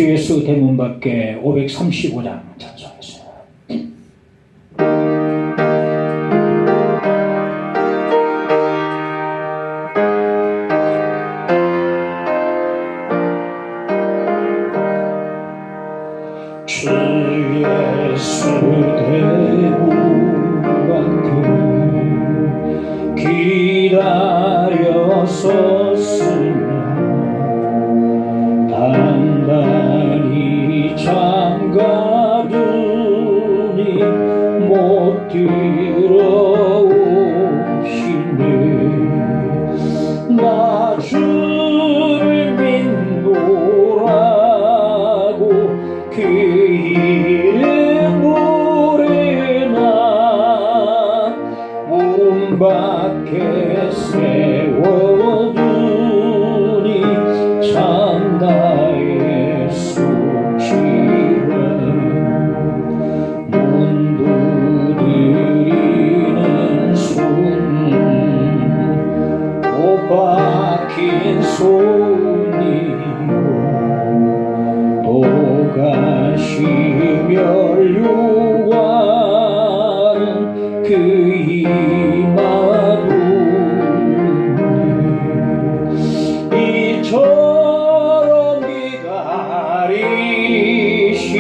주 예수 대문 밖에 535장 찬송했어요. 주 예수 대문 밖에 기다려 섰으나 단단히 잠가두니 못 들어오시네. 나 주를 믿노라고 그 이름 부르나 문 밖에 세워두니 참나의 속지라. 문 두드리는 손 못 박힌 손이요 또 가시며 요구하는 그 이마도 이처럼 기다리심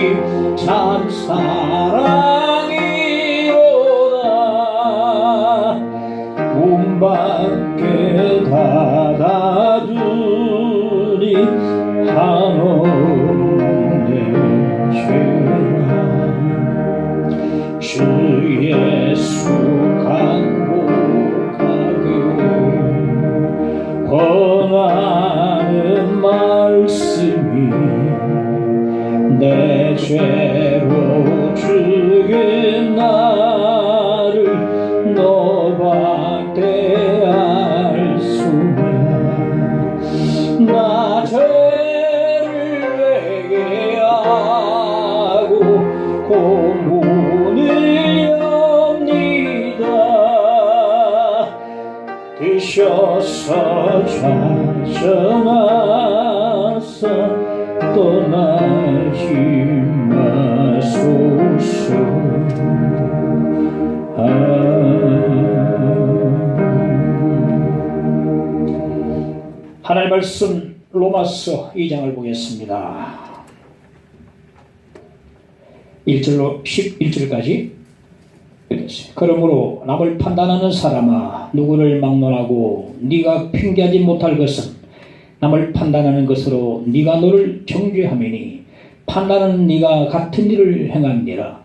참 사랑이로다. 문 밖에 닫아두니 한없네 죄라. 주 예수 간곡하게 권하는 말씀이 내 죄로 죽인 나를 너밖에 알 수냐. 나 죄를 회개하고 공문을 엽니다. 드셔서 좌정하사 떠나지 마소서. 하나님 말씀 로마서 2장을 보겠습니다. 1절로 11절까지 읽겠습니다. 그러므로 남을 판단하는 사람아 누구를 막론하고 네가 핑계하지 못할 것은 남을 판단하는 것으로 네가 너를 정죄하매니 판단하는 네가 같은 일을 행함이니라.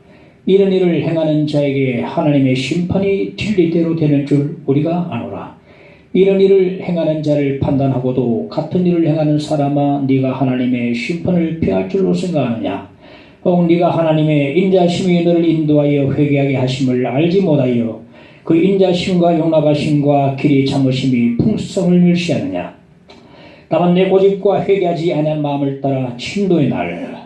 이런 일을 행하는 자에게 하나님의 심판이 진리대로 되는 줄 우리가 아노라. 이런 일을 행하는 자를 판단하고도 같은 일을 행하는 사람아 네가 하나님의 심판을 피할 줄로 생각하느냐. 혹 네가 하나님의 인자심이 너를 인도하여 회개하게 하심을 알지 못하여 그 인자심과 용납하심과 길이 참으심이 풍성을 멸시하느냐. 다만 내 고집과 회개하지 아니한 마음을 따라 진노의 날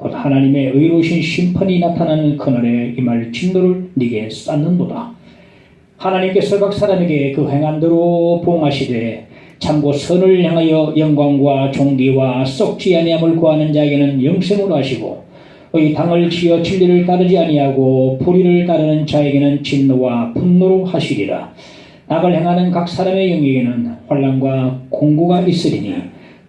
곧 하나님의 의로우신 심판이 나타나는 그날에 임할 진노를 네게 쌓는도다. 하나님께서 각 사람에게 그 행한대로 보응하시되 참고 선을 향하여 영광과 존귀와 썩지 아니함을 구하는 자에게는 영생으로 하시고 의 당을 지어 진리를 따르지 아니하고 불의를 따르는 자에게는 진노와 분노로 하시리라. 악을 행하는 각 사람의 영에게는 환난과 공고가 있으리니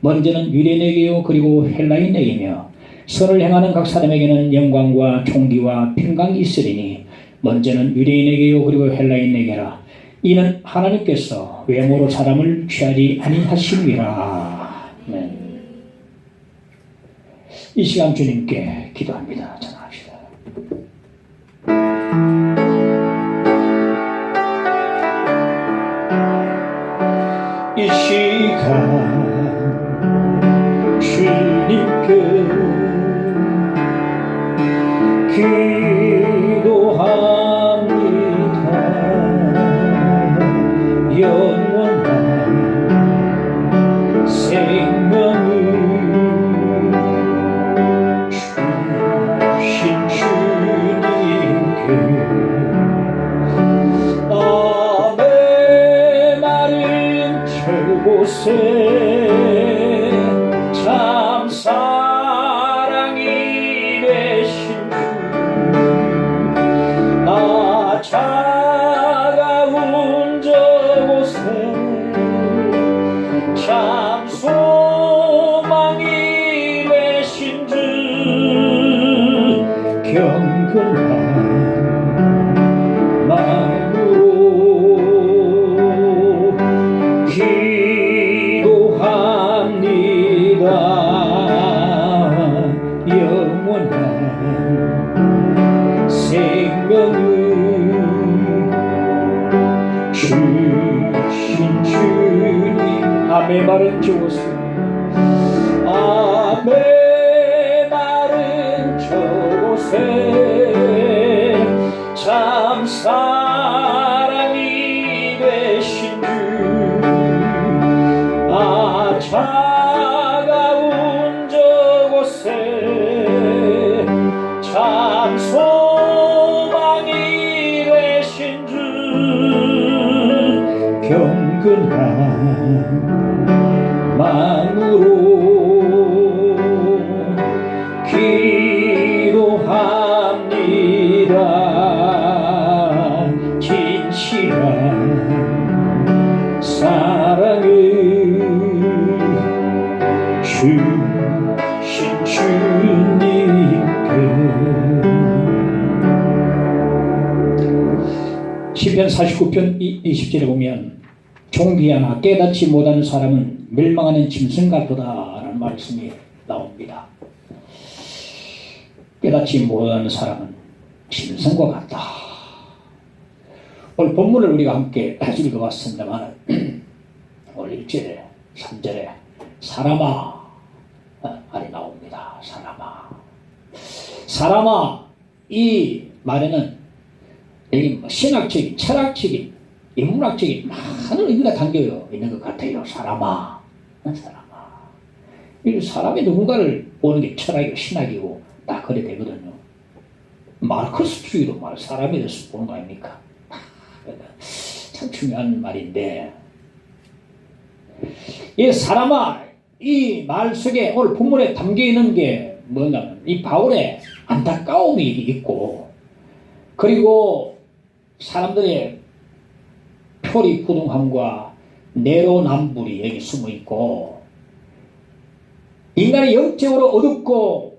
먼저는 유대인에게요 그리고 헬라인에게며 선을 행하는 각 사람에게는 영광과 존귀와 평강이 있으리니 먼저는 유대인에게요 그리고 헬라인에게라. 이는 하나님께서 외모로 사람을 취하지 아니하심이라. 이 시간 주님께 기도합니다. 전합시다. 이 시간 주님께 기도합니다. 영원한 생명을 주시옵소서. 사랑은 주신 주님. 아멘. 마른 저곳에, 아멘. 마른 저곳에 참 사랑이 되신 주. 아, 차가운 저곳에 참 소망이 되신 주. 경건한 마음으로 기도합니다. 진실한 사랑을 주신 주님께. 시편 49편 20절에 보면 종기하나 깨닫지 못하는 사람은 멸망하는 짐승 같도다 라는 말씀이 나옵니다. 깨닫지 못하는 사람은 짐승과 같다. 오늘 본문을 우리가 함께 읽어봤습니다만 오늘 1절에 3절에 사람아 말이 나옵니다. 사람아, 이 말에는 여기 신학적인, 철학적인, 인문학적인 많은 의미가 담겨 있는 것 같아요. 사람아. 이 사람이 누군가를 보는 게 철학이고 신학이고 딱 그래 되거든요. 마르크스주의도 말 사람에 대해서 보는 거 아닙니까? 참 중요한 말인데, 이 사람아, 이 말 속에 오늘 본문에 담겨 있는 게 뭔가, 이 바울의 안타까움이 있고, 그리고 사람들의 표리부동함과 내로남불이 여기 숨어 있고, 인간이 영적으로 어둡고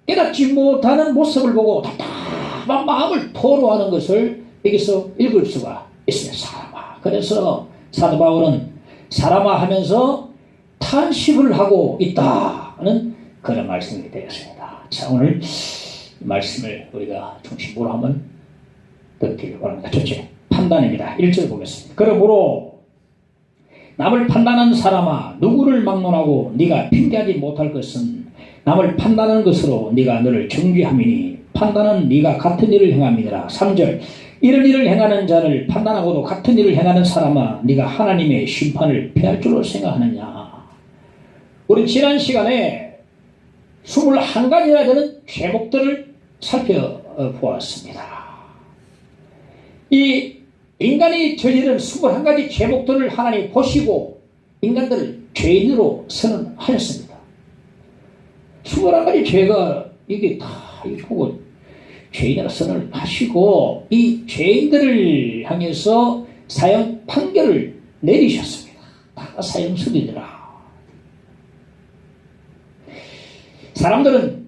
깨닫지 못하는 모습을 보고 답답한 마음을 토로하는 것을 여기서 읽을 수가 있습니다. 사람아. 그래서 사도 바울은 사람아 하면서 탄식을 하고 있다는 그런 말씀이 되었습니다. 자, 오늘 말씀을 우리가 중심으로 한번 듣기를 바랍니다. 첫째, 판단입니다. 1절 보겠습니다. 그러므로 남을 판단하는 사람아, 누구를 막론하고 네가 핑계하지 못할 것은 남을 판단하는 것으로 네가 너를 정죄함이니 판단은 네가 같은 일을 행함이니라. 3절, 이런 일을 행하는 자를 판단하고도 같은 일을 행하는 사람아, 네가 하나님의 심판을 피할 줄로 생각하느냐. 우리 지난 시간에 21가지나 되는 죄목들을 살펴보았습니다. 이 인간이 저지른 21가지 죄목들을 하나님 보시고 인간들을 죄인으로 선언하였습니다. 21가지 죄가 이게 다 보고 죄인으로 선언을 하시고 이 죄인들을 향해서 사형 판결을 내리셨습니다. 다 사형수리더라. 사람들은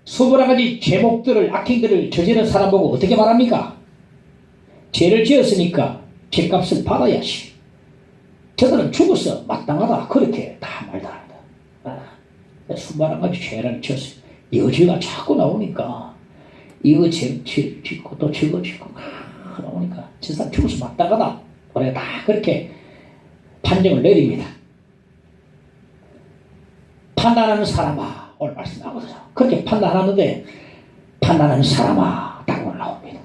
21가지 죄목들을, 악행들을 저지른 사람 보고 어떻게 말합니까? 죄를 지었으니까 죄값을 받아야지. 저들은 죽어서 마땅하다. 그렇게 다 말다 합니다. 21가지 죄를 지었어요. 여죄가 자꾸 나오니까 이거 짓고 또 저거 짓고 막 나오니까 저 사람 죽어서 마땅하다. 그래 다 그렇게 판정을 내립니다. 판단하는 사람아, 오늘 말씀 나오거든요. 그렇게 판단하는데 판단하는 사람아 딱 오늘 나옵니다.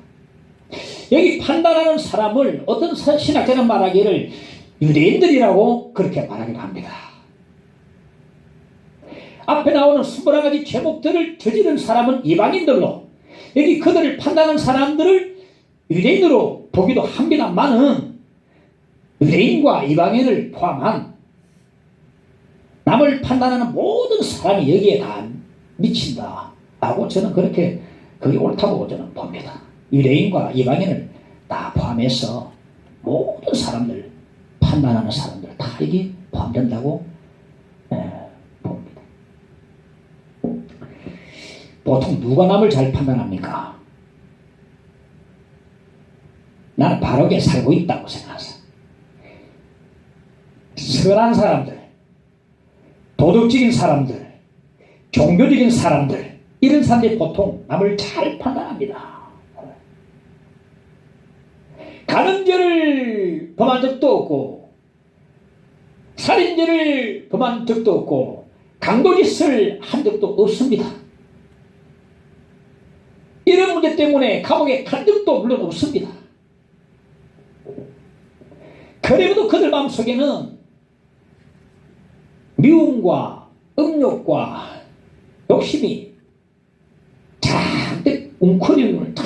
여기 판단하는 사람을 어떤 신학자는 말하기를 유대인들이라고 그렇게 말하기도 합니다. 앞에 나오는 21가지 제목들을 저지른 사람은 이방인들로, 여기 그들을 판단하는 사람들을 유대인으로 보기도 합니다만은 유대인과 이방인을 포함한 남을 판단하는 모든 사람이 여기에 다 미친다 라고 저는 그렇게 그게 옳다고 저는 봅니다. 유대인과 이방인을 다 포함해서 모든 사람들, 판단하는 사람들 다 여기 포함된다고 봅니다. 보통 누가 남을 잘 판단합니까? 나는 바르게 살고 있다고 생각하세요. 선한 사람들, 도덕적인 사람들, 종교적인 사람들, 이런 사람들이 보통 남을 잘 판단합니다. 간음죄를 범한 적도 없고 살인죄를 범한 적도 없고 강도짓을 한 적도 없습니다. 이런 문제 때문에 감옥에 간 적도 물론 없습니다. 그래도 그들 마음속에는 미움과 음욕과 욕심이 잔뜩 웅크림을 다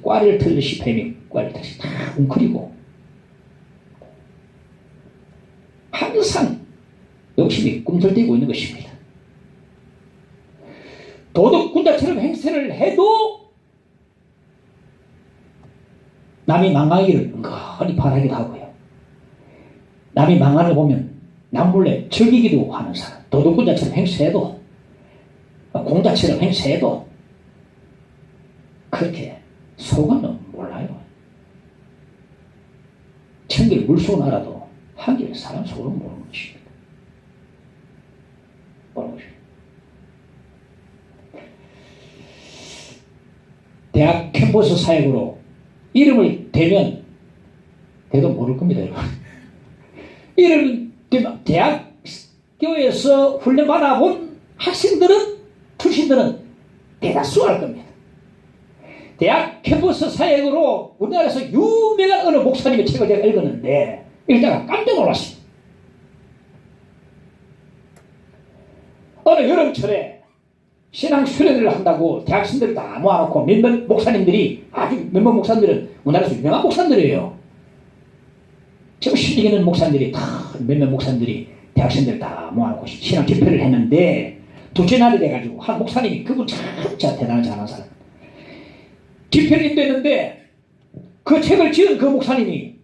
꽈리를 틀듯이 뱀이 꽈리를 틀듯이 다 웅크리고 항상 욕심이 꿈틀대고 있는 것입니다. 도둑군자처럼 행세를 해도 남이 망하기를 은근히 바라기도 하고요. 남이 망하는 걸 보면 남몰래 즐기기도 하는 사람. 도둑군자처럼 행세해도 공자처럼 행세해도 그렇게 속은 몰라요. 천길 물속은 알아도 한길 사람 속은 모르는 것입니다. 모르는 것입니다. 대학 캠퍼스 사역으로 이름을 대면 대도 모를 겁니다, 여러분. 이름을 대면 대학교에서 훈련 받아본 학생들은 출신들은 대다수 알 겁니다. 대학 캠퍼스 사역으로 우리나라에서 유명한 어느 목사님의 책을 제가 읽었는데 읽다가 깜짝 놀랐습니다. 어느 여름철에 신앙 수련회를 한다고 대학생들을 다 모아놓고 몇몇 목사님들이 아주 몇몇 목사님들은 우리나라에서 유명한 목사님들이에요. 지금 신뢰있는 목사님들이 다 몇몇 목사님들이 대학생들을 다 모아놓고 신앙 집회를 했는데 두째 날이 돼가지고 한 목사님이 그분 참 대단한 잘하는 사람 집회를 인도했는데 그 책을 지은 그 목사님이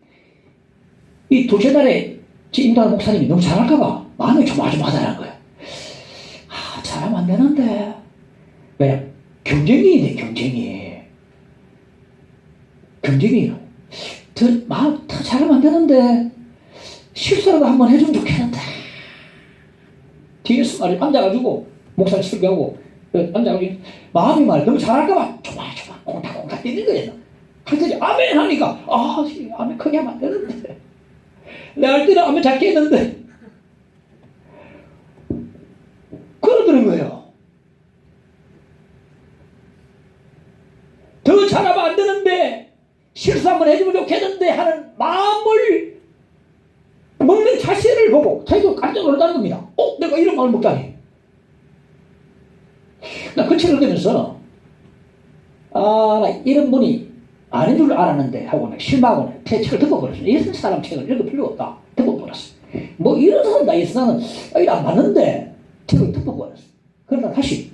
이 두째 날에 인도하는 목사님이 너무 잘할까봐 마음이 조마조마하다는 거야. 잘하면 안 되는데. 왜냐? 경쟁이네, 경쟁이. 경쟁이. 마음 더 잘하면 안 되는데. 실수라도 한번 해주면 좋겠는데. 뒤에서 말이 앉아가지고, 목사님 설교하고, 앉아가지고, 마음이 말 너무 잘할까봐, 조마조마, 콩닥콩닥 뛰는 거예요. 그랬더니, 아멘 하니까, 아멘 크게 하면 안 되는데. 내가 할 때는 아멘 작게 했는데. 그러더는 거예요. 더 잘하면 안 되는데 실수 한번 해주면 좋겠는데 하는 마음을 먹는 자세를 보고 자기도 깜짝 놀랐다는 겁니다. 내가 이런 마음을 먹다니. 나 그 책을 읽으면서 나 이런 분이 아닌 줄 알았는데 하고 실망하고 제 책을 덮어버렸어요. 이런 사람 책을 읽을 필요가 없다. 덮어버렸어요. 뭐 이런 사람 다 있어. 나는 이거 안 맞는데 책을 덮어버렸어. 그러나 다시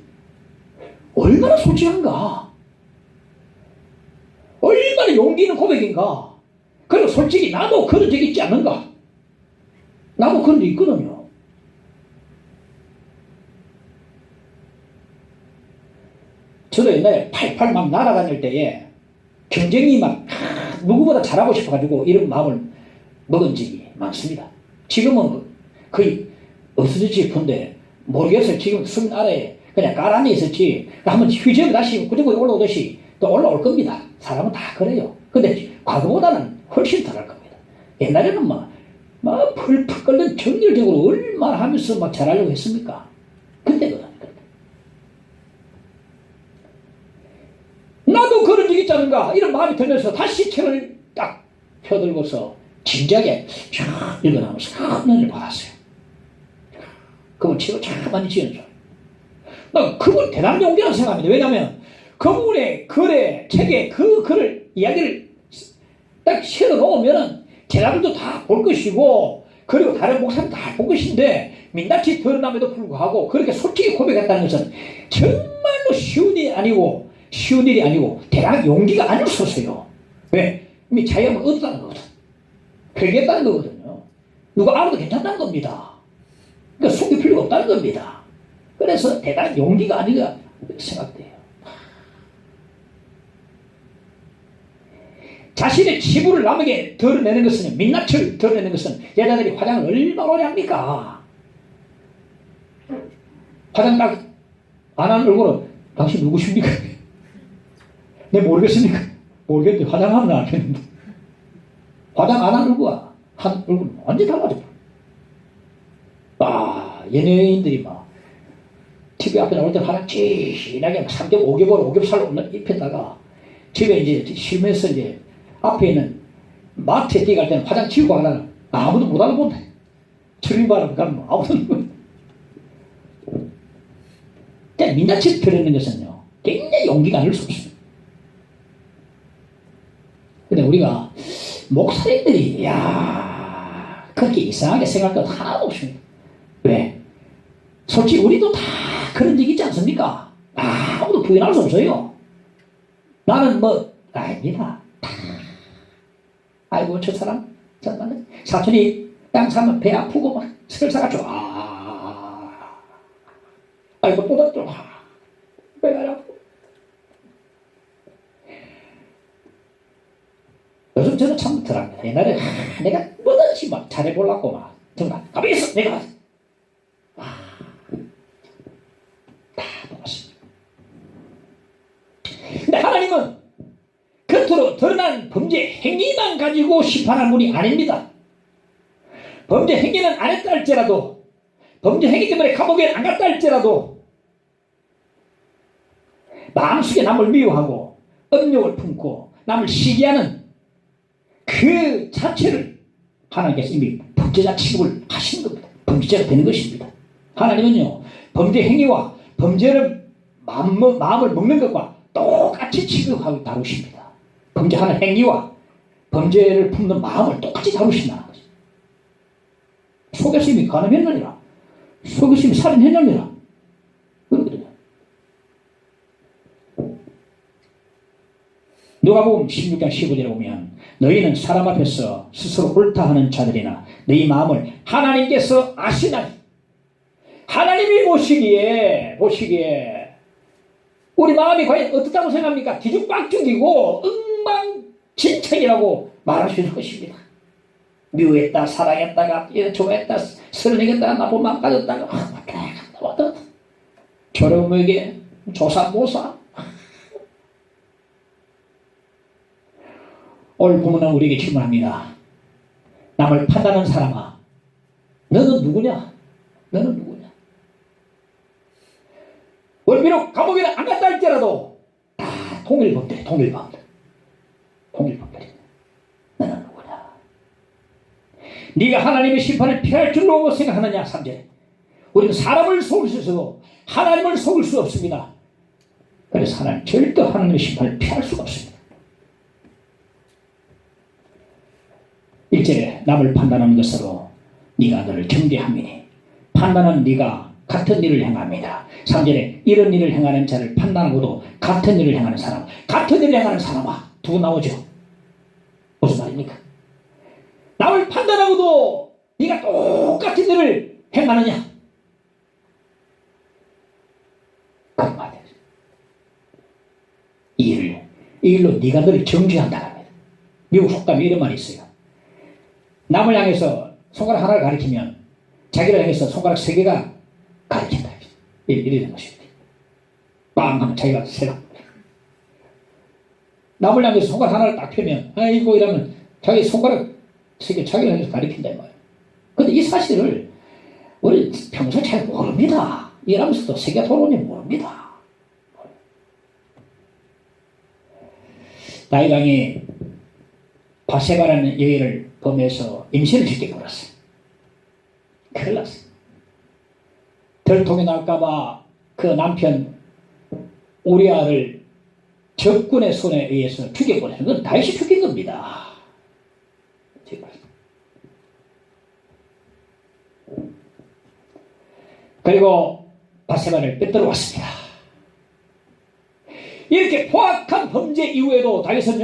얼마나 솔직한가, 얼마나 용기 있는 고백인가. 그리고 솔직히 나도 그런 적 있지 않는가. 나도 그런 적 있거든요. 저도 옛날에 팔팔 막 날아다닐 때에 경쟁이 막 누구보다 잘하고 싶어가지고 이런 마음을 먹은 적이 많습니다. 지금은 거의 없어지지 싶은데 모르겠어요. 지금 수면 아래에 그냥 가라앉아 있었지. 한번 휘저어 다시 구조구에 올라오듯이 또 올라올 겁니다. 사람은 다 그래요. 근데 과거보다는 훨씬 덜할 겁니다. 옛날에는 막 풀풀 끓는 정열적으로 얼마나 하면서 막 잘하려고 했습니까? 그때거든. 나도 그런 적 있지 않은가 이런 마음이 들면서 다시 책을 딱 펴들고서 진지하게 쫙 읽어나면서 큰 은혜를 받았어요. 그분 책을 참 많이 지은 줄. 나 그분 대단한 용기라고 생각합니다. 왜냐하면 그분의 글에 책에 그 글을 이야기를 딱 실어 놓으면은 제자들도 다 볼 것이고 그리고 다른 목사님도 다 볼 것인데 민낯이 드러남에도 불구하고 그렇게 솔직히 고백했다는 것은 정말로 쉬운 일이 아니고 대단한 용기가 아닐 수 없어요. 왜? 이미 자유함을 얻었다는 거거든. 회개했다는 거거든요. 누가 알아도 괜찮다는 겁니다. 그러니까 속일 필요가 없다는 겁니다. 그래서 대단한 용기가 아닌가 생각돼요. 자신의 치부를 남에게 드러내는 것은, 민낯을 드러내는 것은 여자들이 화장을 얼마나 오래 합니까? 화장 딱 안 하는 얼굴은 당신 누구십니까? 내 모르겠습니까? 모르겠는데 화장하면 안 되는데. 화장 안 한 얼굴과 한 얼굴 완전히 달라져. 연예인들이 막 TV 앞에 나올 때 화장 진하게 3개월, 5개월, 5개월 입혔다가 집에 이제 쉬면서 이제 앞에 있는 마트에 뛰어갈 때는 화장 지우고 하려면 아무도 못 알아본대. 출입바람 가면 아무도 못. 민낯이 드러내는 것은요, 굉장히 용기가 안 날 수 없습니다. 근데 우리가 목사님들이 그렇게 이상하게 생각할 것 하나도 없습니다. 왜? 솔직히 우리도 다 그런 적 있지 않습니까? 아무도 부인할 수 없어요. 나는 아닙니다. 아이고 저 사람 사촌이 땅 사면 배 아프고 막 설사가 좋아. 아이고 또 좋아. 배가 아프고. 요즘 저는 참 덜합니다. 옛날에 내가 뭐든지 막 잘해보려고 막 정말 가만히 있어 내가 다 똑같습니다. 근데 하나님은 겉으로 드러난 범죄 행위만 가지고 심판할 분이 아닙니다. 범죄 행위는 안 했다 할지라도, 범죄 행위 때문에 감옥에 안 갔다 할지라도 마음속에 남을 미워하고 음욕을 품고 남을 시기하는 그 자체를 하나님께서 이미 범죄자 취급을 하시는 겁니다. 범죄자가 되는 것입니다. 하나님은요, 범죄 행위와 범죄를 마음을 먹는 것과 똑같이 취급하고 다루십니다. 범죄하는 행위와 범죄를 품는 마음을 똑같이 다루신다는 거죠. 속에서 이미 간음했느니라, 속에서 이미 살인했느니라, 그러거든요. 누가복음 16장 15절에 보면 너희는 사람 앞에서 스스로 옳다 하는 자들이나 너희 마음을 하나님께서 아시나니. 하나님이 보시기에 우리 마음이 과연 어떻다고 생각합니까? 뒤죽박죽이고 엉망진창이라고 말할 수 있는 것입니다. 미워했다, 사랑했다가, 좋아했다, 설레겠다, 나쁜 마음 가졌다가, 왔다. 저렴하게 조사모사. 오늘 본문은 우리에게 질문합니다. 남을 판단하는 사람아, 너는 누구냐? 너는 누구냐? 오늘 비록 감옥에는 안 갔다 할지라도 다 통일범들이 너는 누구냐? 네가 하나님의 심판을 피할 줄로 생각하느냐? 3절. 우리는 사람을 속을 수 있어도 하나님을 속을 수 없습니다. 그래서 하나님 절대 하나님의 심판을 피할 수가 없습니다. 1절에 남을 판단하는 것으로 네가 너를 정죄함이니 판단은 네가 같은 일을 행합니다. 3절에 이런 일을 행하는 자를 판단하고도 같은 일을 행하는 사람, 같은 일을 행하는 사람아, 두고 나오죠. 무슨 말입니까? 남을 판단하고도 네가 똑같은 일을 행하느냐? 그 말이에요. 이 일로 네가 너를 정죄한다는 겁니다. 미국 속담에 이런 말이 있어요. 남을 향해서 손가락 하나를 가리키면 자기를 향해서 손가락 3개가 가리킨다. 이런 것입니다. 빵 하면 자기가 세다. 남을 향해서 손가락 하나를 딱 펴면 아이고 이러면 자기 손가락 3개 자기를 향해서 가리킨다 이 말이에요. 근데 이 사실을 우리 평소에 잘 모릅니다. 이러면서도 세계 토론이 모릅니다. 다윗왕이 바세바라는 여인을 범해서 임신을 짓게 걸었어요. 큰일 났어요. 들통이 날까봐 그 남편 우리아를 적군의 손에 의해서 죽여버렸어요. 그건 다윗이 죽인 겁니다. 그리고 바세바를 빼들어 왔습니다. 이렇게 포악한 범죄 이후에도 다윗은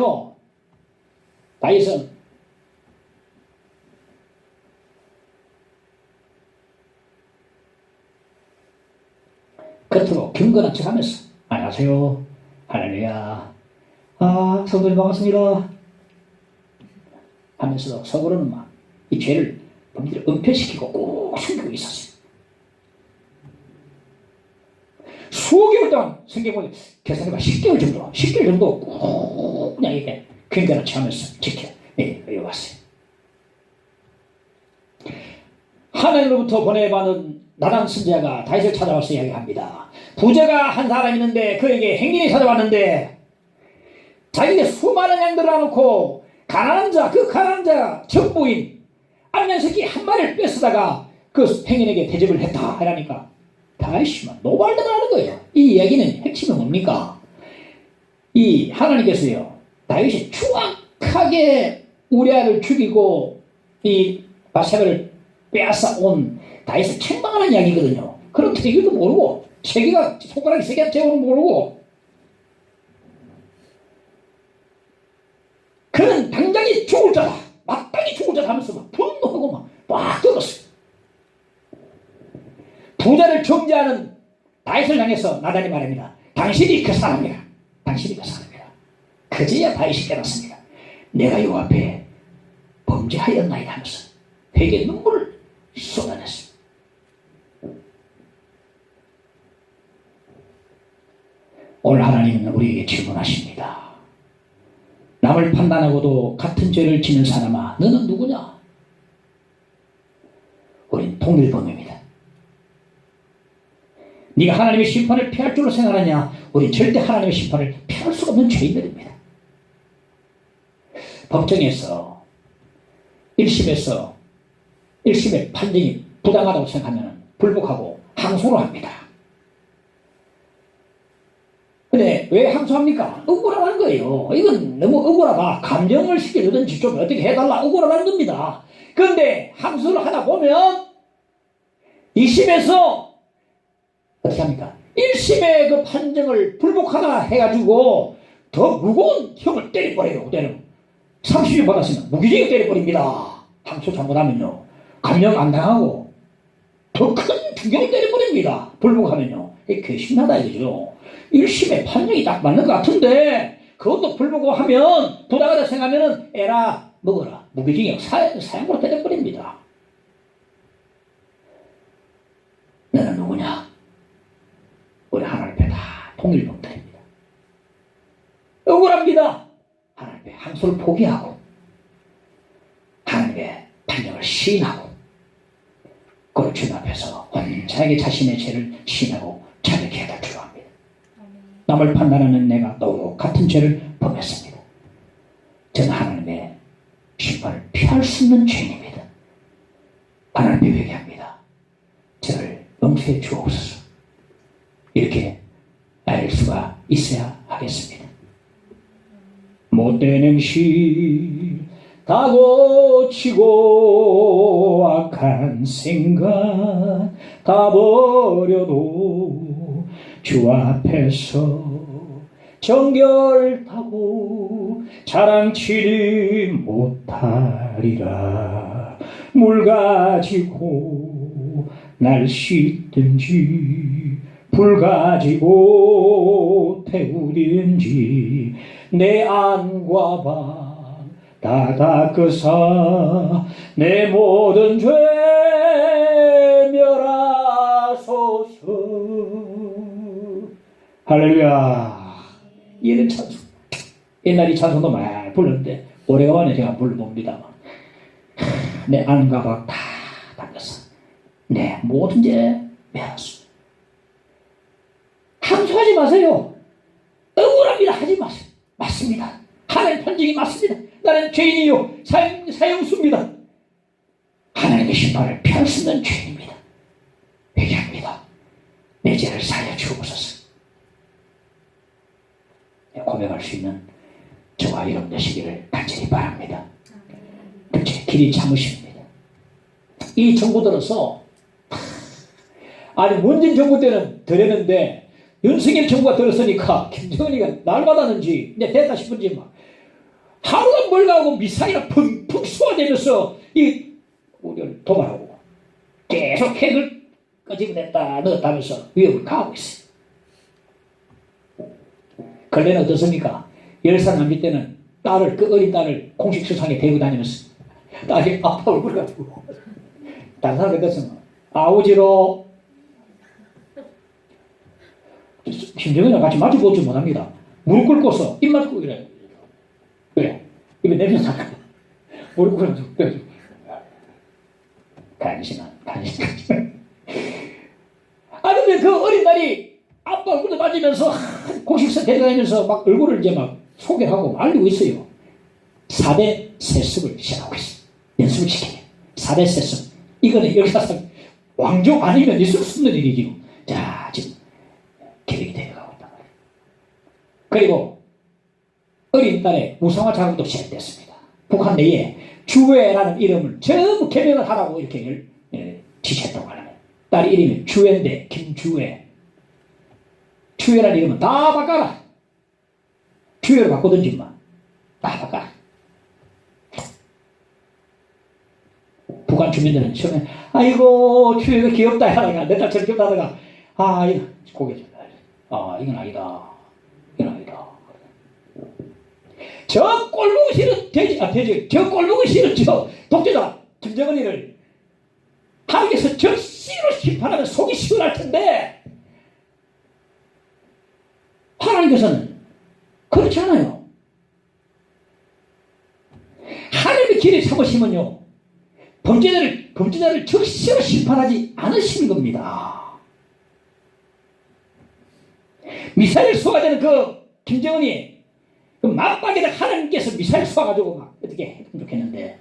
겉으로 경건한 척 하면서 안녕하세요, 할렐루야, 성도님 반갑습니다 하면서도 속으로는 막 이 죄를 범죄를 은폐시키고 꼭 숨기고 있었어요. 수억 개월 동안 성경을 계산해봐 10개월 정도 꼭 그냥 이렇게 경건한 척 하면서 지켜 외워왔어요. 하나님으로부터 보내받은 나단 선지자가 다윗을 찾아와서 이야기합니다. 부자가 한 사람 있는데 그에게 행인이 찾아왔는데 자기가 수많은 양들을 안놓고 가난한 자, 그 가난한 자 전부인 암양 새끼 한 마리를 뺏어다가 그 행인에게 대접을 했다 하라니까 다윗이 노발대를 하는 거예요. 이 이야기는 핵심은 뭡니까? 이 하나님께서요 다윗이 추악하게 우리아를 죽이고 이 바세바를 빼앗아 온 다윗을 책망하는 이야기거든요. 그런 태기도 모르고 세계가 손가락이 세 개한테 오는 모르고 그는 당장이 죽을 자다 마땅히 죽을 자다 하면서 막 분노하고 막 들었어요. 부자를 정죄하는 다윗을 향해서 나단이 말합니다. 당신이 그 사람이라. 당신이 그 사람이라. 그제야 다윗이 깨닫습니다. 내가 요 앞에 범죄하였나이다 하면서 회개의 눈물을 쏟아냈습니다. 오늘 하나님은 우리에게 질문하십니다. 남을 판단하고도 같은 죄를 지는 사람아 너는 누구냐? 우린 통일범입니다. 네가 하나님의 심판을 피할 줄로 생각하냐? 우린 절대 하나님의 심판을 피할 수가 없는 죄인들입니다. 법정에서 1심의 판정이 부당하다고 생각하면 불복하고 항소를 합니다. 근데 왜 항소합니까? 억울하다는 거예요. 이건 너무 억울하다. 감정을 시켜주든지 좀 어떻게 해달라. 억울하다는 겁니다. 그런데 항소를 하다 보면 2심에서 어떻게 합니까? 1심의 그 판정을 불복하다 해가지고 더 무거운 형을 때려버려요. 때리면 30년 받았으면 무기징역 때려버립니다. 항소 잘못하면요. 감형 안 당하고 더 큰 충격을 때려버립니다. 불복하면요. 이게 괘씸하다 이거죠. 1심의 판정이 딱 맞는 것 같은데 그것도 불복하면 부당하다 생각하면 에라 먹어라. 무기징역 사형으로 때려버립니다. 너는 누구냐? 우리 하나님 앞에 다 통일범들입니다. 억울합니다. 하나님 앞에 항소를 포기하고 하나님의 판정을 시인하고 그걸 주님 앞에서 혼자에게 자신의 죄를 시인하고 자백해야 될 줄 압니다. 남을 판단하는 내가 똑같은 죄를 범했습니다. 저는 하나님의 심판을 피할 수 있는 죄인입니다. 하나님께 회개합니다. 저를 용서해 주옵소서. 이렇게 알 수가 있어야 하겠습니다. 못된 행실 다 고치고 악한 생각 다 버려도 주 앞에서 정결하고 자랑치지 못하리라. 물 가지고 날 씻든지 불 가지고 태우든지 내 안과 방 다 닦으사 내 모든 죄 멸하소서. 할렐루야. 이런 찬송 옛날 이 찬송도 많이 불렀는데 오래간만에 제가 불러봅니다. 내 안과 방 다 닦아서 내 모든 죄 멸하소서. 항소하지 마세요. 억울합니다. 하지 마세요. 맞습니다. 하나님의 판정이 맞습니다. 나는 죄인이요 사형수입니다. 하나님의 심판을 피할 수 있는 죄인입니다. 회개합니다. 내 죄를 사하여 주옵소서. 고백할 수 있는 저와 여러분 되시기를 간절히 바랍니다. 그렇지, 길이 참으십니다. 이 정부 들어서 아니 문재인 정부 때는 덜했는데 윤석열 정부가 들었으니까 김정은이가 날 받았는지 이제 됐다 싶은지 막 하루가 멀가고 미사일을 펑펑 쏘아대면서 이 우리를 도발하고 계속 핵을 끄집어냈다 넣었다 하면서 위협을 가하고 있어요. 근래는 어떻습니까? 10살 남짓 때는 딸을 그 어린 딸을 공식 수상에 대고 다니면서 딸이 아빠 얼굴 가지고 다른 사람 같았으면 아우지로 김정은이랑 같이 마주보지 못합니다. 무릎 꿇고서 입 맞고 이래. 그래. 입에 냄새 나까. 무릎 꿇어서 그래. 간신한 데려다니면서 공식사 데려다니면서 막 얼굴을 이제 막 소개하고 알리고 있어요. 4대 세습을 시작하고 있어요. 연습을 시키네. 4대 세습. 이거는 역사상 왕족 아니면 있을 수 없는 일이죠. 자, 지금 계획이 되어가고 있단 말이에요. 그리고 어린 딸의 무상화 작업도 시작됐습니다. 북한 내에 주회라는 이름을 전부 개명을 하라고 이렇게 지시했다고 하네요. 딸 이름이 주회인데 김주회. 주회라는 이름은 다 바꿔라. 주회로 바꾸든지 마. 다 바꿔라. 북한 주민들은 처음에 아이고 주회가 귀엽다 하다가 내 딸처럼 귀엽다 하다가 이거 고개 좀 이건 아니다. 이건 아니다. 저 꼴보기 싫은 돼지 저 꼴보기 싫은 저 독재자 김정은이를 하나님께서 적시로 심판하면 속이 시원할 텐데 하나님께서는 그렇지 않아요. 하나님의 길에 참으시면요 범죄자를 적시로 심판하지 않으시는 겁니다. 미사일 쏘아되는 그 김정은이 그 맞박에다 하나님께서 미사일 쏘아가지고 막 어떻게 했으면 좋겠는데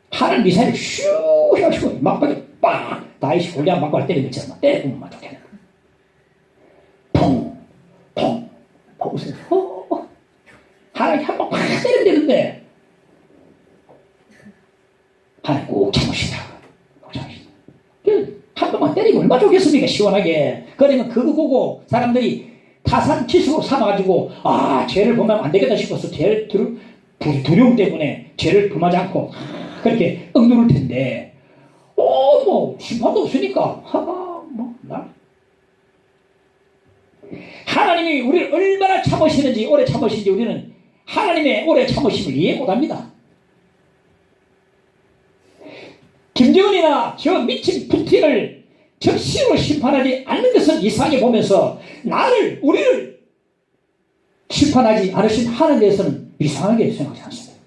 하나님 미사일 슈 해가지고 맞박에 빵 다이시 골리앗 맞박을 때리는 것처럼 때리면 막 좋겠네. 퐁 보세요. 하나님 한 방 팍 때리면 되는데 하나님 꼭 참으시더라고요. 꼭 참으시더라고요. 한 번만 때리면 얼마나 좋겠습니까? 시원하게. 그러면 그거 보고 사람들이 타산치수로 삼아가지고 죄를 범하면 안 되겠다 싶어서 두려움 때문에 죄를 범하지 않고 그렇게 억누를 텐데 뭐 심판도 없으니까 하나님이 우리를 얼마나 참으시는지 오래 참으시는지 우리는 하나님의 오래 참으심을 이해 못합니다. 김정은이나 저 미친 푸틴을 적시로 심판하지 않는 것은 이상하게 보면서 우리를 심판하지 않으신 하나님께서는 이상하게 생각하지 않습니다.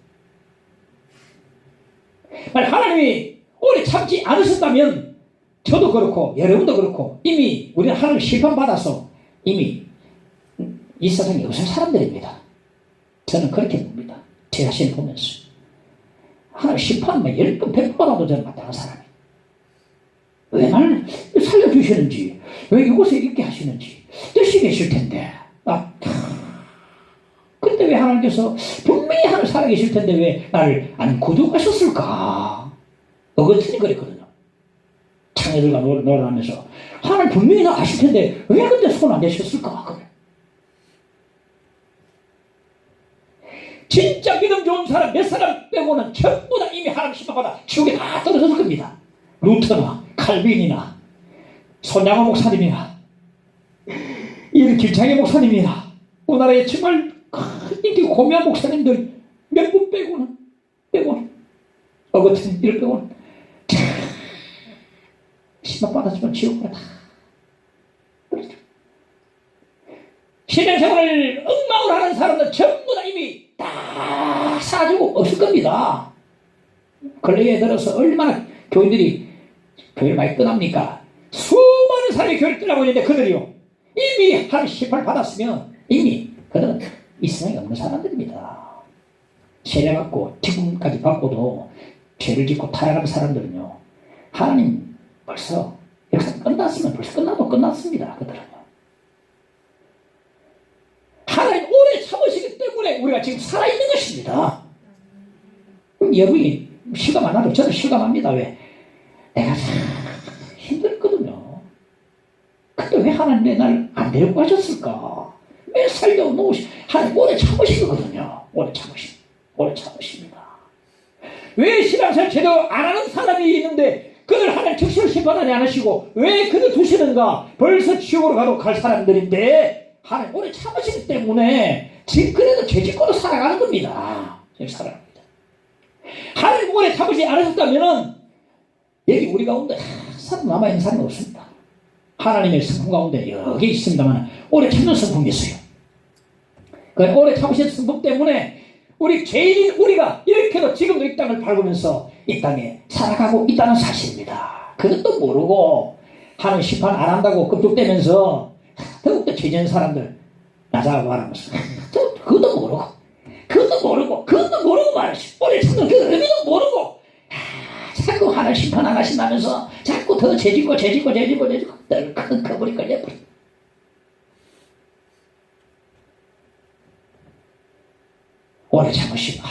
만약 하나님이 오래 참지 않으셨다면 저도 그렇고 여러분도 그렇고 이미 우리는 하나님 심판받아서 이미 이 세상에 없는 사람들입니다. 저는 그렇게 봅니다. 제 자신을 보면서 하나님 심판만 10번 100번이라도 저는 마땅한 사람이에요. 왜 나를 살려주시는지 왜 이곳에 있게 하시는지 뜻이 계실 텐데 근데 왜 하나님께서 분명히 하늘 살아계실 텐데 왜 나를 안 구속하셨을까? 어거트니 그랬거든요. 창녀들과 놀아나면서 하나님 분명히 나 아실 텐데 왜 근데 손 안 대셨을까? 그래. 진짜 믿음 좋은 사람 몇 사람 빼고는 전부 다 이미 하나님 심판받아 지옥에 다 떨어졌을 겁니다. 루터나 칼빈이나 손양호 목사님이나 이 길창희 목사님이나 우리나라에 정말 인기 고미한 목사님들 몇 분 빼고는 어거튼 이를 빼고는 심판받았지만 지옥으로 다 떨어졌죠. 신앙생활을 엉망으로 하는 사람들 전부 다 이미 다 사라지고 없을 겁니다. 근래에 들어서 얼마나 교인들이 교회를 많이 떠납니까? 수많은 사람이 교회를 떠나고 있는데 그들이요 이미 하나님 심판을 받았으면 이미 그들은 이 세상에 없는 사람들입니다. 세례받고 지금까지 받고도 죄를 짓고 타락하는 사람들은요 하나님 벌써 역사 끝났으면 벌써 끝났습니다. 그들은요 하나님 오래 참으시기 때문에 우리가 지금 살아있는 것입니다. 여러분이 실감 안 하죠? 저도 실감합니다. 왜? 내가 힘들거든요. 근데 왜 하나님 날 안 데리고 가셨을까? 왜 살려놓으시? 하나님 오래 참으시거든요. 오래 참으십니다. 왜 신앙생활 제대로 안 하는 사람이 있는데 그들 하나님 적시로 심판하지 않으시고 왜 그들 두시는가? 벌써 지옥으로 가도 갈 사람들인데 하나님 오래 참으시기 때문에 지금 그래도 죄짓고도 살아가는 겁니다. 지금 살아갑니다. 하나님 오래 참으시지 않으셨다면은 여기 우리 가운데 사람 남아있는 사람이 없습니다. 하나님의 성품 가운데 여기 있습니다만 오래 참는 성품이 있어요. 그 오래 참으신 성품 때문에 우리 죄인인 우리가 이렇게도 지금도 이 땅을 밟으면서 이 땅에 살아가고 있다는 사실입니다. 그것도 모르고 하나님 심판 안 한다고 끔찍대면서 더욱더 죄진 사람들 나자고 말하면서 그것도 모르고 말하시. 오래 참는 그 의미도 모르고 자꾸 하나님 심판 안 하신다면서 자꾸 더 죄짓고 늘 큰 거물이 걸려버려. 오래 참으심.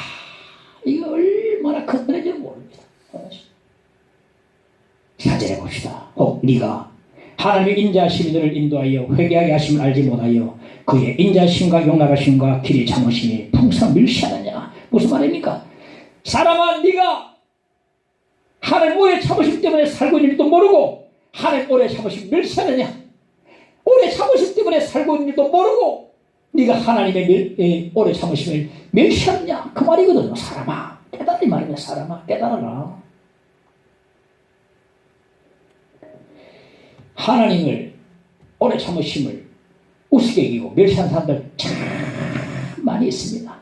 이게 얼마나 큰 은혜인지 모릅니다. 사절해 봅시다. 네가 하나님의 인자하심이 너를 인도하여 회개하게 하심을 알지 못하여 그의 인자하심과 용납하심과 길이 참으심이 풍성 멸시하느냐. 무슨 말입니까? 사람아, 네가 하나님 오래 참으심 때문에 살고 있는 일도 모르고 하나님 오래 참으심 멸시하느냐. 오래 참으심 때문에 살고 있는 일도 모르고 네가 하나님의 오래 참으심을 멸시하느냐. 그 말이거든요. 사람아, 깨달아 이 말입니다. 사람아, 깨달아라. 하나님을 오래 참으심을 우습게 여기고 멸시하는 사람들 참 많이 있습니다.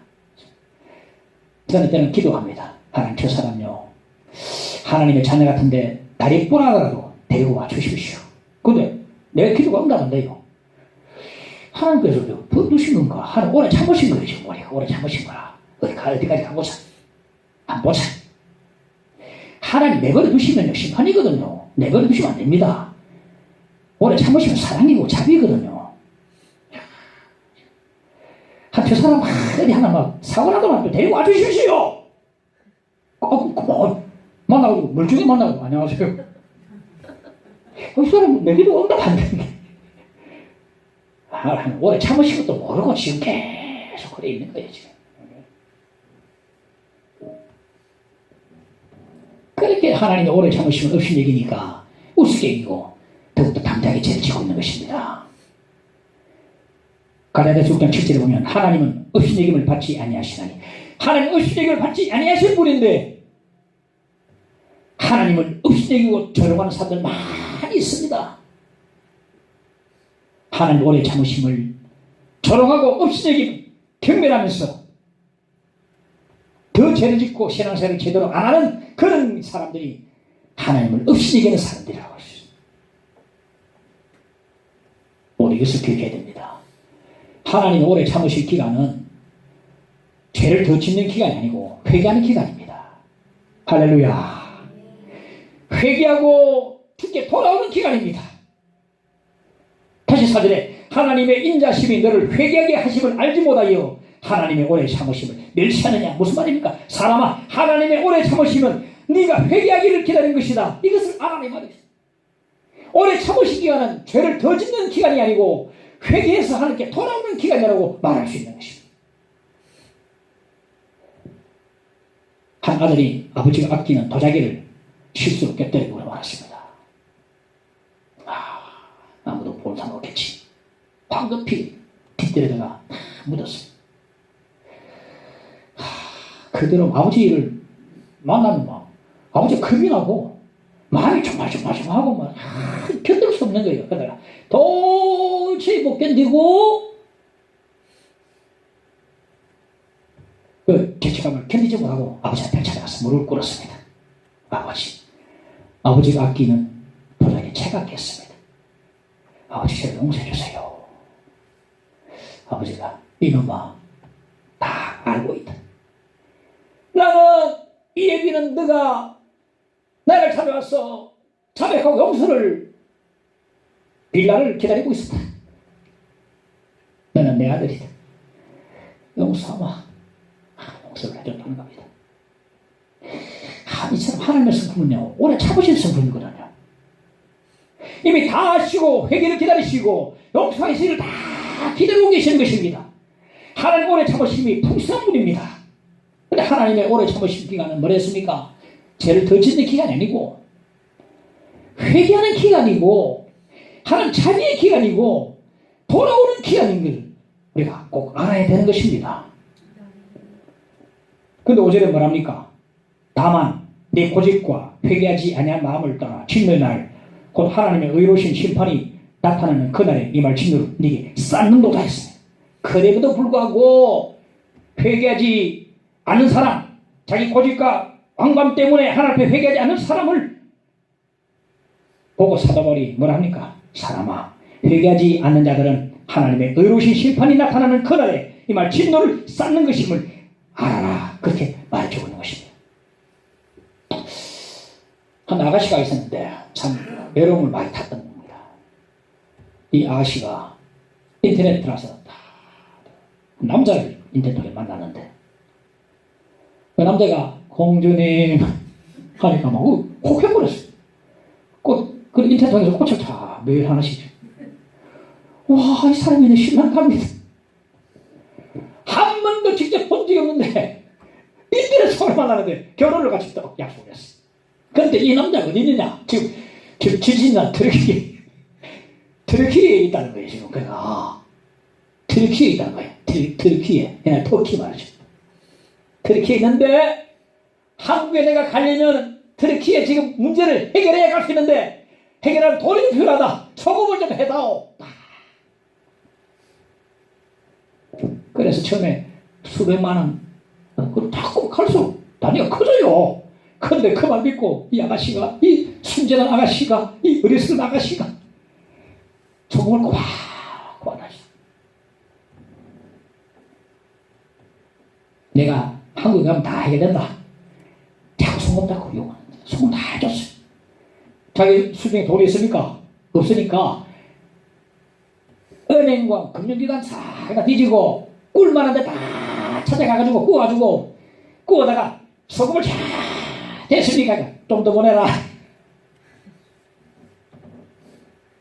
저는 때는 기도합니다. 하나님, 저 사람요, 하나님의 자녀 같은데 다리 뻔하더라도 데리고 와 주십시오. 근데 내 기도가 응답한대요. 하나님께서도 누신 건가? 하나님 오래 참으신 거예요. 지금 우리가 오래 참으신 거라. 어디까지 가보자. 안 보자. 하나님 내버려 두시면요, 심판이거든요. 내버려 두시면 안 됩니다. 오래 참으시면 사랑이고 자비거든요. 저 사람 어디 하나 막 사고 나더라도 데리고 와주십시오. 만나고 멀쩡히 만나고 안녕하세요. 이 사람 내 기도 응답 안 되는 게 오래 참으신 것도 모르고 지금 계속 그래 있는 거예요. 지금. 그렇게 하나님이 오래 참으시면 없인 얘기니까 우습게 여기고 더욱더 담대하게 죄를 지고 있는 것입니다. 갈라디아서 6장 7절에 보면 하나님은 없인 얘기를 받지 아니하시나니, 하나님은 없인 얘기를 받지 아니하신 분인데 하나님을 없인 얘기고 조롱하는 사람들 많이 있습니다. 하나님 오래 참으심을 조롱하고 없인 얘기 경멸하면서 더 죄를 짓고 신앙생활을 제대로 안 하는 그런 사람들이 하나님을 없인 얘기하는 사람들이라고 했어요. 모두 이것을 기억해야 됩니다. 하나님 오래 참으실 기간은 죄를 더 짓는 기간이 아니고 회개하는 기간입니다. 할렐루야. 회개하고 주께 돌아오는 기간입니다. 다시 4절에 하나님의 인자심이 너를 회개하게 하심을 알지 못하여 하나님의 오래 참으심을 멸시하느냐. 무슨 말입니까? 사람아, 하나님의 오래 참으심은 네가 회개하기를 기다린 것이다. 이것을 알아내 말이다. 오래 참으신 기간은 죄를 더 짓는 기간이 아니고 회개해서 하나님께 돌아오는 기간이라고 말할 수 있는 것입니다. 한 아들이 아버지가 아끼는 도자기를 실수로 깨뜨리고 말았습니다. 아무도 본 사람 없겠지. 황급히 뒷뜰에다가 묻었어요. 그대로 아버지를 만나면 막 아버지가 겁이 나고 마음이 조마조마하고 막 견딜 수 없는 거예요. 그러다가 도저히 못 견디고 그 죄책감을 견디지 못하고 아버지한테 찾아가서 무릎을 꿇었습니다. 아버지가 아끼는 도자기 채갑겠습니다. 아버지, 저를 용서해 주세요. 아버지가, 이놈아, 다 알고 있다. 나는 이 예비는 네가 나를 찾아와서 자백하고 용서를 빌라를 기다리고 있었다. 너는 내 아들이다. 용서하마. 용서를 해줬다는 겁니다. 이처럼 하나님의 성품은요, 오래 참으신 성품이거든요. 이미 다 아시고 회개를 기다리시고 용서하시기를 다 기다리고 계시는 것입니다. 하나님 오래 참으심이 풍성한 분입니다. 그런데 하나님의 오래 참으심 기간은 뭐랬습니까? 죄를 더 짓는 기간이 아니고 회개하는 기간이고 하나님 자비의 기간이고 돌아오는 기간인 걸 우리가 꼭 알아야 되는 것입니다. 그런데 5절에 뭐랍니까? 다만 내 고집과 회개하지 아니한 마음을 따라 진노의 날 곧 하나님의 의로우신 심판이 나타나는 그날에 이 말 진노를 네게 쌓는도다 했습니다. 그래도 불구하고 회개하지 않는 사람, 자기 고집과 왕관 때문에 하나님 앞에 회개하지 않는 사람을 보고 사도바울이 뭐라 합니까? 사람아, 회개하지 않는 자들은 하나님의 의로우신 심판이 나타나는 그날에 이 말 진노를 쌓는 것임을 알아라. 그렇게 말해주고 있는 것입니다. 한 아가씨가 있었는데 참 외로움을 많이 탔던 겁니다. 이 아가씨가 인터넷 들어가서 남자를 인터넷에 만났는데 그 남자가 공주님 하니까 막 혹해버렸어요. 그 인터넷 통해서 꽃을 다 매일 하나씩. 와, 이 사람이 내 신랑 갑니다. 한 번도 직접 본 적이 없는데 인터넷으로 만나는데 결혼을 같이 또 약속을 했어. 그런데 이 남자가 어디 있느냐? 지금 지진나 트르키에 있다는 거예요. 지금 그가 트르키에 있다는 거예요. 트르키에, 그냥 터키 말이죠. 트르키에 있는데 한국에 내가 가려면 트르키에 지금 문제를 해결해야 갈 수 있는데 해결하는 돈이 필요하다. 소금을 좀 해다오. 그래서 처음에 수백만 원, 그걸 자꾸 갈수록 단위가 커져요. 그런데 그 말 믿고 이 아가씨가, 이 순진한 아가씨가, 이 어리석은 아가씨가 소금을 꽉 놨어. 내가 한국에 가면 다 해결된다. 자꾸 소금 닦고 욕하는데 소금 다 해줬어요. 자기 수중에 돈이 있습니까? 없으니까 은행과 금융기관 다 뒤지고 꿀만한데 다 찾아가가지고 구워다가 소금을 잘 됐으니까 좀 더 보내라.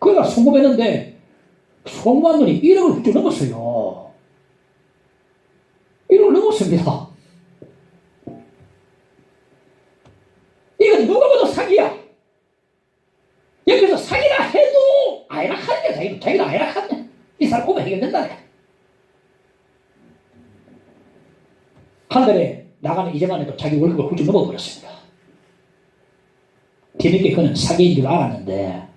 그러다 송금했는데 송금한 돈이 1억을 훌쩍 넘었어요. 1억을 넘었습니다. 이건 누가 봐도 사기야. 여기서 사기라 해도 아이락하는 게 자기는 아이락하네. 이 사람 오면 해결된다. 한 달에 나가는 이자만 해도 자기 월급을 훌쩍 넘어버렸습니다. 뒤늦게 그는 사기인 줄 알았는데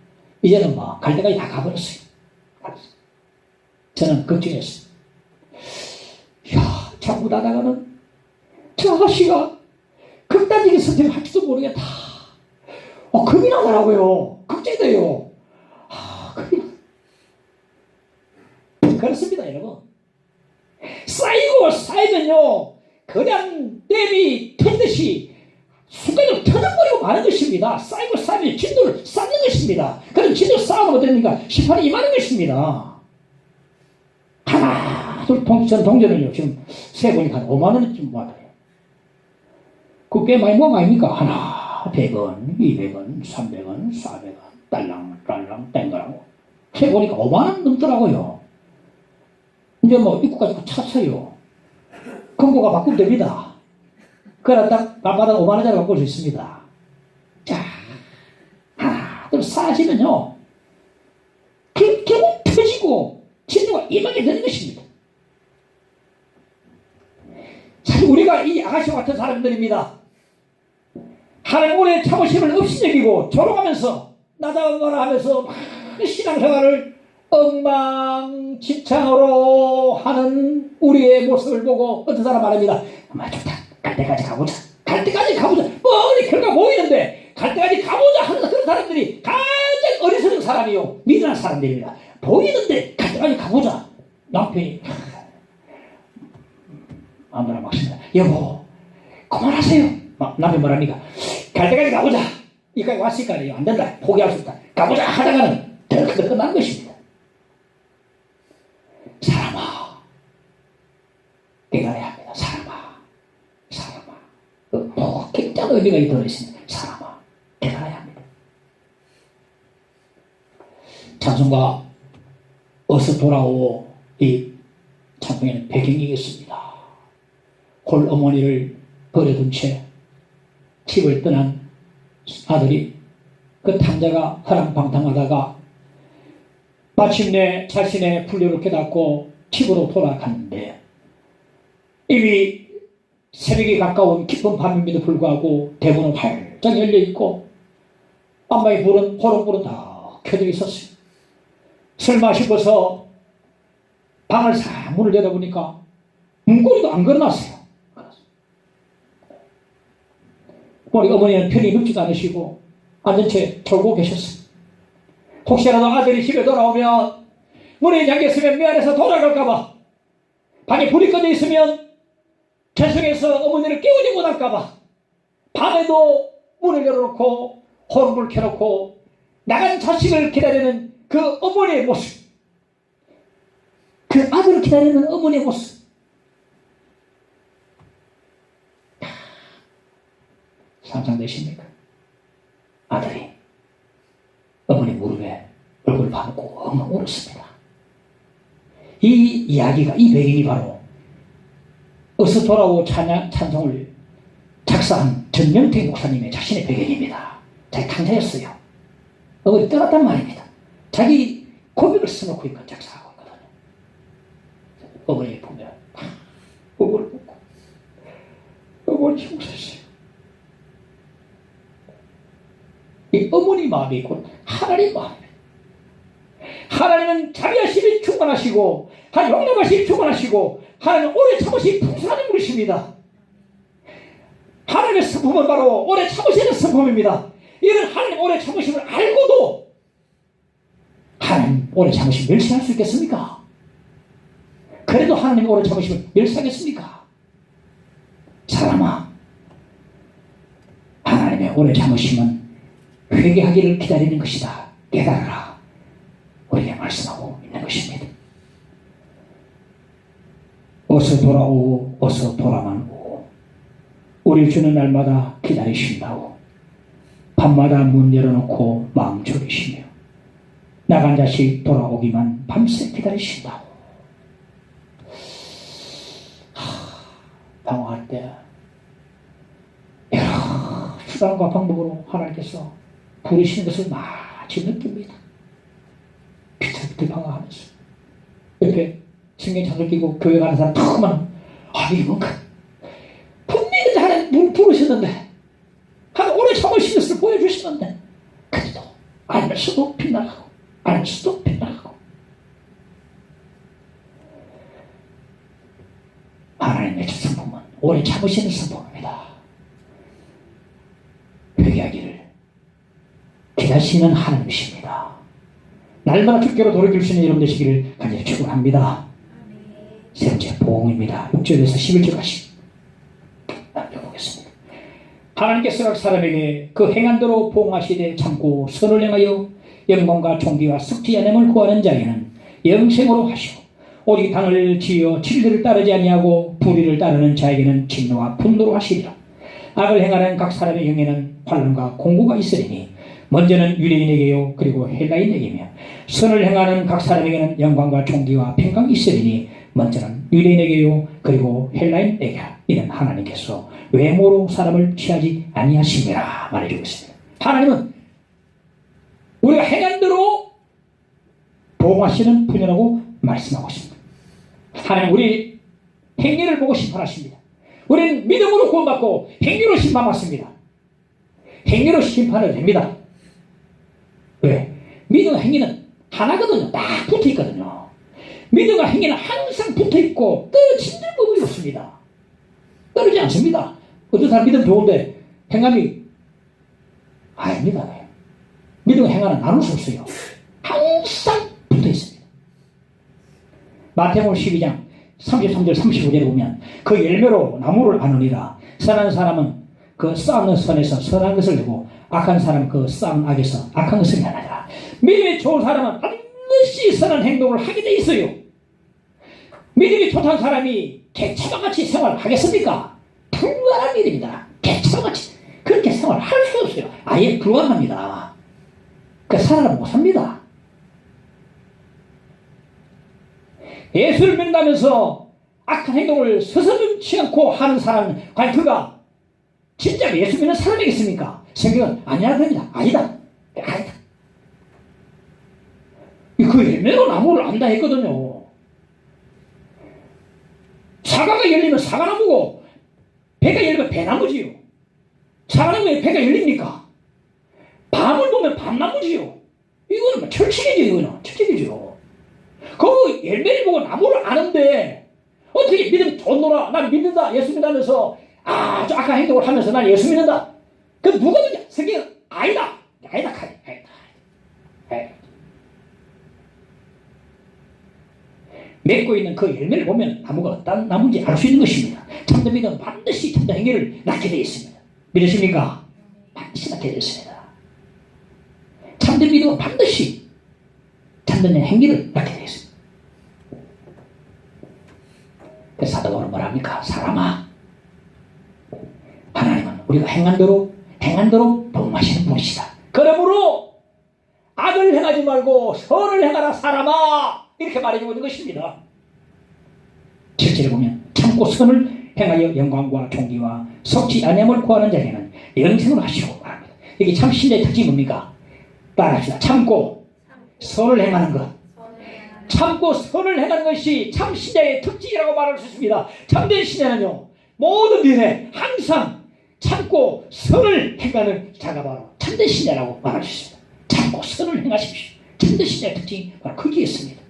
이제는 뭐 갈 때까지 다 가버렸어요. 저는 걱정했어요. 야, 자꾸 나다가는 저 아가씨가 극단적인 선택을 할지도 모르겠다. 겁이 나더라고요. 걱정이 돼요. 겁이 나. 그렇습니다, 여러분. 쌓이고 쌓이면요, 그냥 댐이 터지듯이 순간적으로 터져버리고 마는 것입니다. 쌓이고 쌓이면 진도를 쌓는 것입니다. 그럼 진도를 쌓으면 어떻습니까? 심판이 임하는 것입니다. 하나, 둘, 저는 동전을요, 지금 세보니까 한 5만원쯤 모았어요. 그거 꽤 많이 모은 거 아닙니까? 하나, 100원, 200원, 300원, 400원, 딸랑, 땡가랑. 세보니까 5만원 넘더라고요. 이제 뭐 입구까지 찼어요. 금고가 바꾸면 됩니다. 그러나 딱 밤마다 5만원짜리 바꿀 수 있습니다. 자, 하나, 둘, 쌓아지면요, 결국 터지고 진도가 임하게 되는 것입니다. 사실 우리가 이 아가씨와 같은 사람들입니다. 하나님 오래 참으심을 없이 여기고 졸아가면서 나다가라 하면서 신앙생활을 엉망진창으로 하는 우리의 모습을 보고 어떤 사람 말합니다. 정말 좋다. 갈 때까지 가보자. 뻔히 결과 보이는데 갈 때까지 가보자 하는 그런 사람들이 가장 어리석은 사람이요, 미련한 사람들입니다. 보이는데 갈 때까지 가보자. 남편이 아무나 막습니다. 여보, 그만하세요. 남편 뭐랍니까? 갈 때까지 가보자. 여기까지 왔으니까 안 된다. 포기할 수 없다. 가보자 하다가는 더 끝난 것입니다. 사람아, 깨달아야 합니다. 사람아. 굉장한 의미가 들어있습니다. 사람아, 깨달아야 합니다. 찬송가 어서 돌아오, 이 찬송에는 배경이겠습니다. 홀 어머니를 버려둔 채 집을 떠난 아들이 그 탕자가 허랑방탕하다가 마침내 자신의 분류를 깨닫고 집으로 돌아갔는데 이미 새벽이 가까운 깊은 밤임에도 불구하고 대문은 활짝 열려있고 안방에 불은 호롱불은 다 켜져 있었어요. 설마 싶어서 방을 싹 문을 열어보니까 문고리도 안 걸어놨어요. 우리 어머니는 편히 눕지도 않으시고 앉은 채 졸고 계셨어요. 혹시라도 아들이 집에 돌아오면 문이 잠겼으면 미안해서 돌아갈까봐, 방에 불이 꺼져 있으면 죄송해서 어머니를 깨우지 못할까봐 밤에도 문을 열어놓고 호르몬을 켜놓고 나간 자식을 기다리는 그 어머니의 모습, 그 아들을 기다리는 어머니의 모습, 상상되십니까? 아들이 어머니 무릎에 얼굴 반고 엉엉 울었습니다. 이 이야기가, 이 배경이 바로 어서 돌아오 찬송을 작사한 전명태 목사님의 자신의 배경입니다. 자기 강자였어요. 어머니 떠났단 말입니다. 자기 고백을 써놓고 이건 작사하고 있거든요. 어머니 보면 얼굴을 보고 어머니 용서했어요. 이 어머니 마음이 있고 하나님 마음입니다. 하나님은 자비하심이 충만하시고 용납하심이 충만하시고 하나님은 오래 참으심이 풍성한 분이십니다. 하나님의 성품은 바로 오래 참으시는 성품입니다. 이런 하나님 오래 참으심을 알고도 하나님 오래 참으심 멸시할 수 있겠습니까? 그래도 하나님 오래 참으심을 멸시하겠습니까? 사람아, 하나님의 오래 참으심은 회개하기를 기다리는 것이다. 깨달아라. 우리에게 말씀하고 있는 것입니다. 어서 돌아오고 어서 돌아만 오고 우리 주는 날마다 기다리신다고 밤마다 문 열어놓고 마음 졸이시며 나간 자식 돌아오기만 밤새 기다리신다고. 방황할 때 여러 수단과 방법으로 하나님께서 부르시는 것을 마치 느낍니다. 비틀비틀 방황하면서 옆에 성경 장을 끼고 교회 가는 사람 턱만 이게 뭔가 분명히 하나님 문 부르시는데 하나님 오래 참으신 것을 보여주시는데 그래도 알면서도 빗나가고 알면서도 빗나가고. 하나님의 성품은 오래 참으시는 성품입니다. 회개하기를 기다리시는 하나님이십니다. 날마다 주께로 돌이킬 수 있는 여러분 되시기를 간절히 축원합니다. 세 번째 보응입니다. 6절에서 11절까지 읽어보겠습니다. 하나님께서 각 사람에게 그 행한대로 보응하시되 참고 선을 행하여 영광과 존귀와 석지 안함을 구하는 자에게는 영생으로 하시고 오직 당을 지어 진리를 따르지 아니하고 불의를 따르는 자에게는 진노와 분노로 하시리라. 악을 행하는 각 사람의 영에는 환난과 공고가 있으리니 먼저는 유대인에게요 그리고 헬라인에게며 선을 행하는 각 사람에게는 영광과 존귀와 평강이 있으리니 먼저는 유대인에게요 그리고 헬라인에게. 이는 하나님께서 외모로 사람을 취하지 아니하심이라 말해주고 있습니다. 하나님은 우리가 행한 대로 보호하시는 분이라고 말씀하고 있습니다. 하나님 우리 행위를 보고 심판하십니다. 우리는 믿음으로 구원받고 행위로 심판받습니다. 행위로 심판을 됩니다. 왜? 믿음과 행위는 하나거든요. 딱 붙어있거든요. 믿음과 행위는 항상 붙어있고 떨어진 법이 없습니다. 떨어지지 않습니다. 어떤 사람 믿음 좋은데 행함이 아닙니다. 믿음과 행함은 나눌 수 없어요. 항상 붙어있습니다. 마태복음 12장 33절 35절에 보면 그 열매로 나무를 아느니라. 선한 사람은 그 쌓는 선에서 선한 것을 내고 악한 사람은 그 쌓은 악에서 악한 것을 내나니라. 믿음이 좋은 사람은 반드시 선한 행동을 하게 돼 있어요. 믿음이 좋다는 사람이 개처럼 같이 생활하겠습니까? 불가능한 일입니다. 개처럼 같이 그렇게 생활할 수 없어요. 아예 불가능합니다. 그러니까 살아는 못 삽니다. 예수를 믿는다면서 악한 행동을 서슴지 않고 하는 사람은 과연 그가 진짜 예수 믿는 사람이겠습니까? 성경은 아니라 그럽니다. 아니다. 아니다. 그 열매로 나무를 안다 했거든요. 사과가 열리면 사과나무고 배가 열리면 배나무지요. 사과나무에 배가 열립니까? 밤을 보면 밤나무지요. 이거는 뭐 철칙이죠. 이거는 철칙이죠. 그 열매를 보고 나무를 아는데 어떻게 믿음 좋노라 난 믿는다 예수 믿으면서 아주 악한 행동을 하면서 난 예수 믿는다. 그 누구든지 성경은 아니다. 아니다. 아니다. 맺고 있는 그 열매를 보면 나무가 어떤 나무인지 알 수 있는 것입니다. 참된 믿음은 반드시 참된 행위를 낳게 되어 있습니다. 믿으십니까? 반드시 낳게 되어 있습니다. 참된 믿음은 반드시 참된 행위를 낳게 되어 있습니다. 그래서 사도 바울은 뭐랍니까? 사람아, 하나님은 우리가 행한 대로 복음하시는 분이시다. 그러므로 악을 행하지 말고 선을 행하라 사람아, 이렇게 말해주고 있는 것입니다. 실제로 보면 참고 선을 행하여 영광과 존귀와 속지 아니함을 구하는 자에게는 영생을 하시고 말합니다. 이게 참 신자의 특징이 뭡니까? 따라합시다. 참고 선을 행하는 것. 참고 선을 행하는 것이 참 신자의 특징이라고 말할 수 있습니다. 참된 신자는요, 모든 일에 항상 참고 선을 행하는 자가 바로 참된 신자라고 말할 수 있습니다. 참고 선을 행하십시오. 참된 신자의 특징이 바로 거기에 있습니다.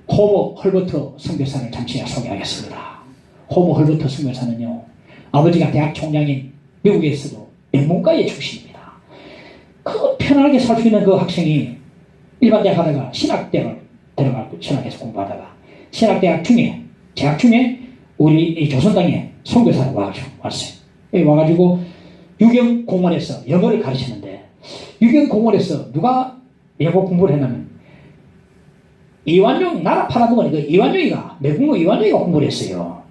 호모 헐버트 선교사를 잠시 소개하겠습니다. 호모 헐버트 선교사는요, 아버지가 대학 총장인 미국에서도 명문가의 출신입니다. 그 편안하게 살 수 있는 그 학생이 일반 대학 하다가 신학대학을 들어가고 신학에서 공부하다가 신학대학 중에 재학 중에 우리 이 조선당에 선교사로 왔어요. 여기 와가지고 유경공원에서 영어를 가르치는데, 유경공원에서 누가 영어 공부를 했냐면 이완용 나라 팔아먹은 그 이완용이가, 매국노 이완용이가 공부를 했어요.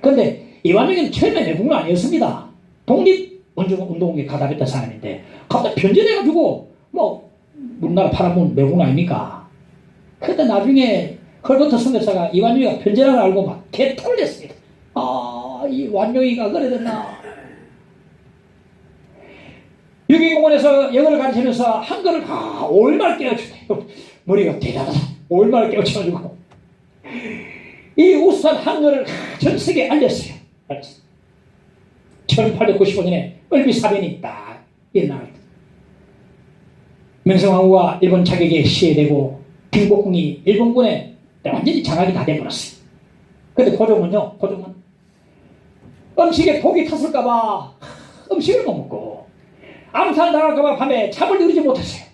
그런데 이완용이는 처음에 매국노 아니었습니다. 독립운동에 가담했던 사람인데 갑자기 변절해가지고 뭐 우리나라 팔아먹은 매국노 아닙니까? 그런데 나중에 헐버트 선교사가 이완용이가 변절을 알고 막 개털을 냈습니다. 아, 이 완용이가 그래 됐나. 유경공원에서 영어를 가르치면서 한글을 올말 깨우치네요. 머리가 대단하다. 올말 깨우쳐가지고 이 우수한 한글을 전 세계에 알렸어요. 1895년에 을비사변이 딱 일어날 때 명성황후가 일본 자격에 시해되고 빙복궁이 일본군에 완전히 장악이 다 돼버렸어요. 근데 고종은 음식에 독이 탔을까봐 음식을 못 먹고 암살 당할까봐 밤에 잠을 이루지 못했어요.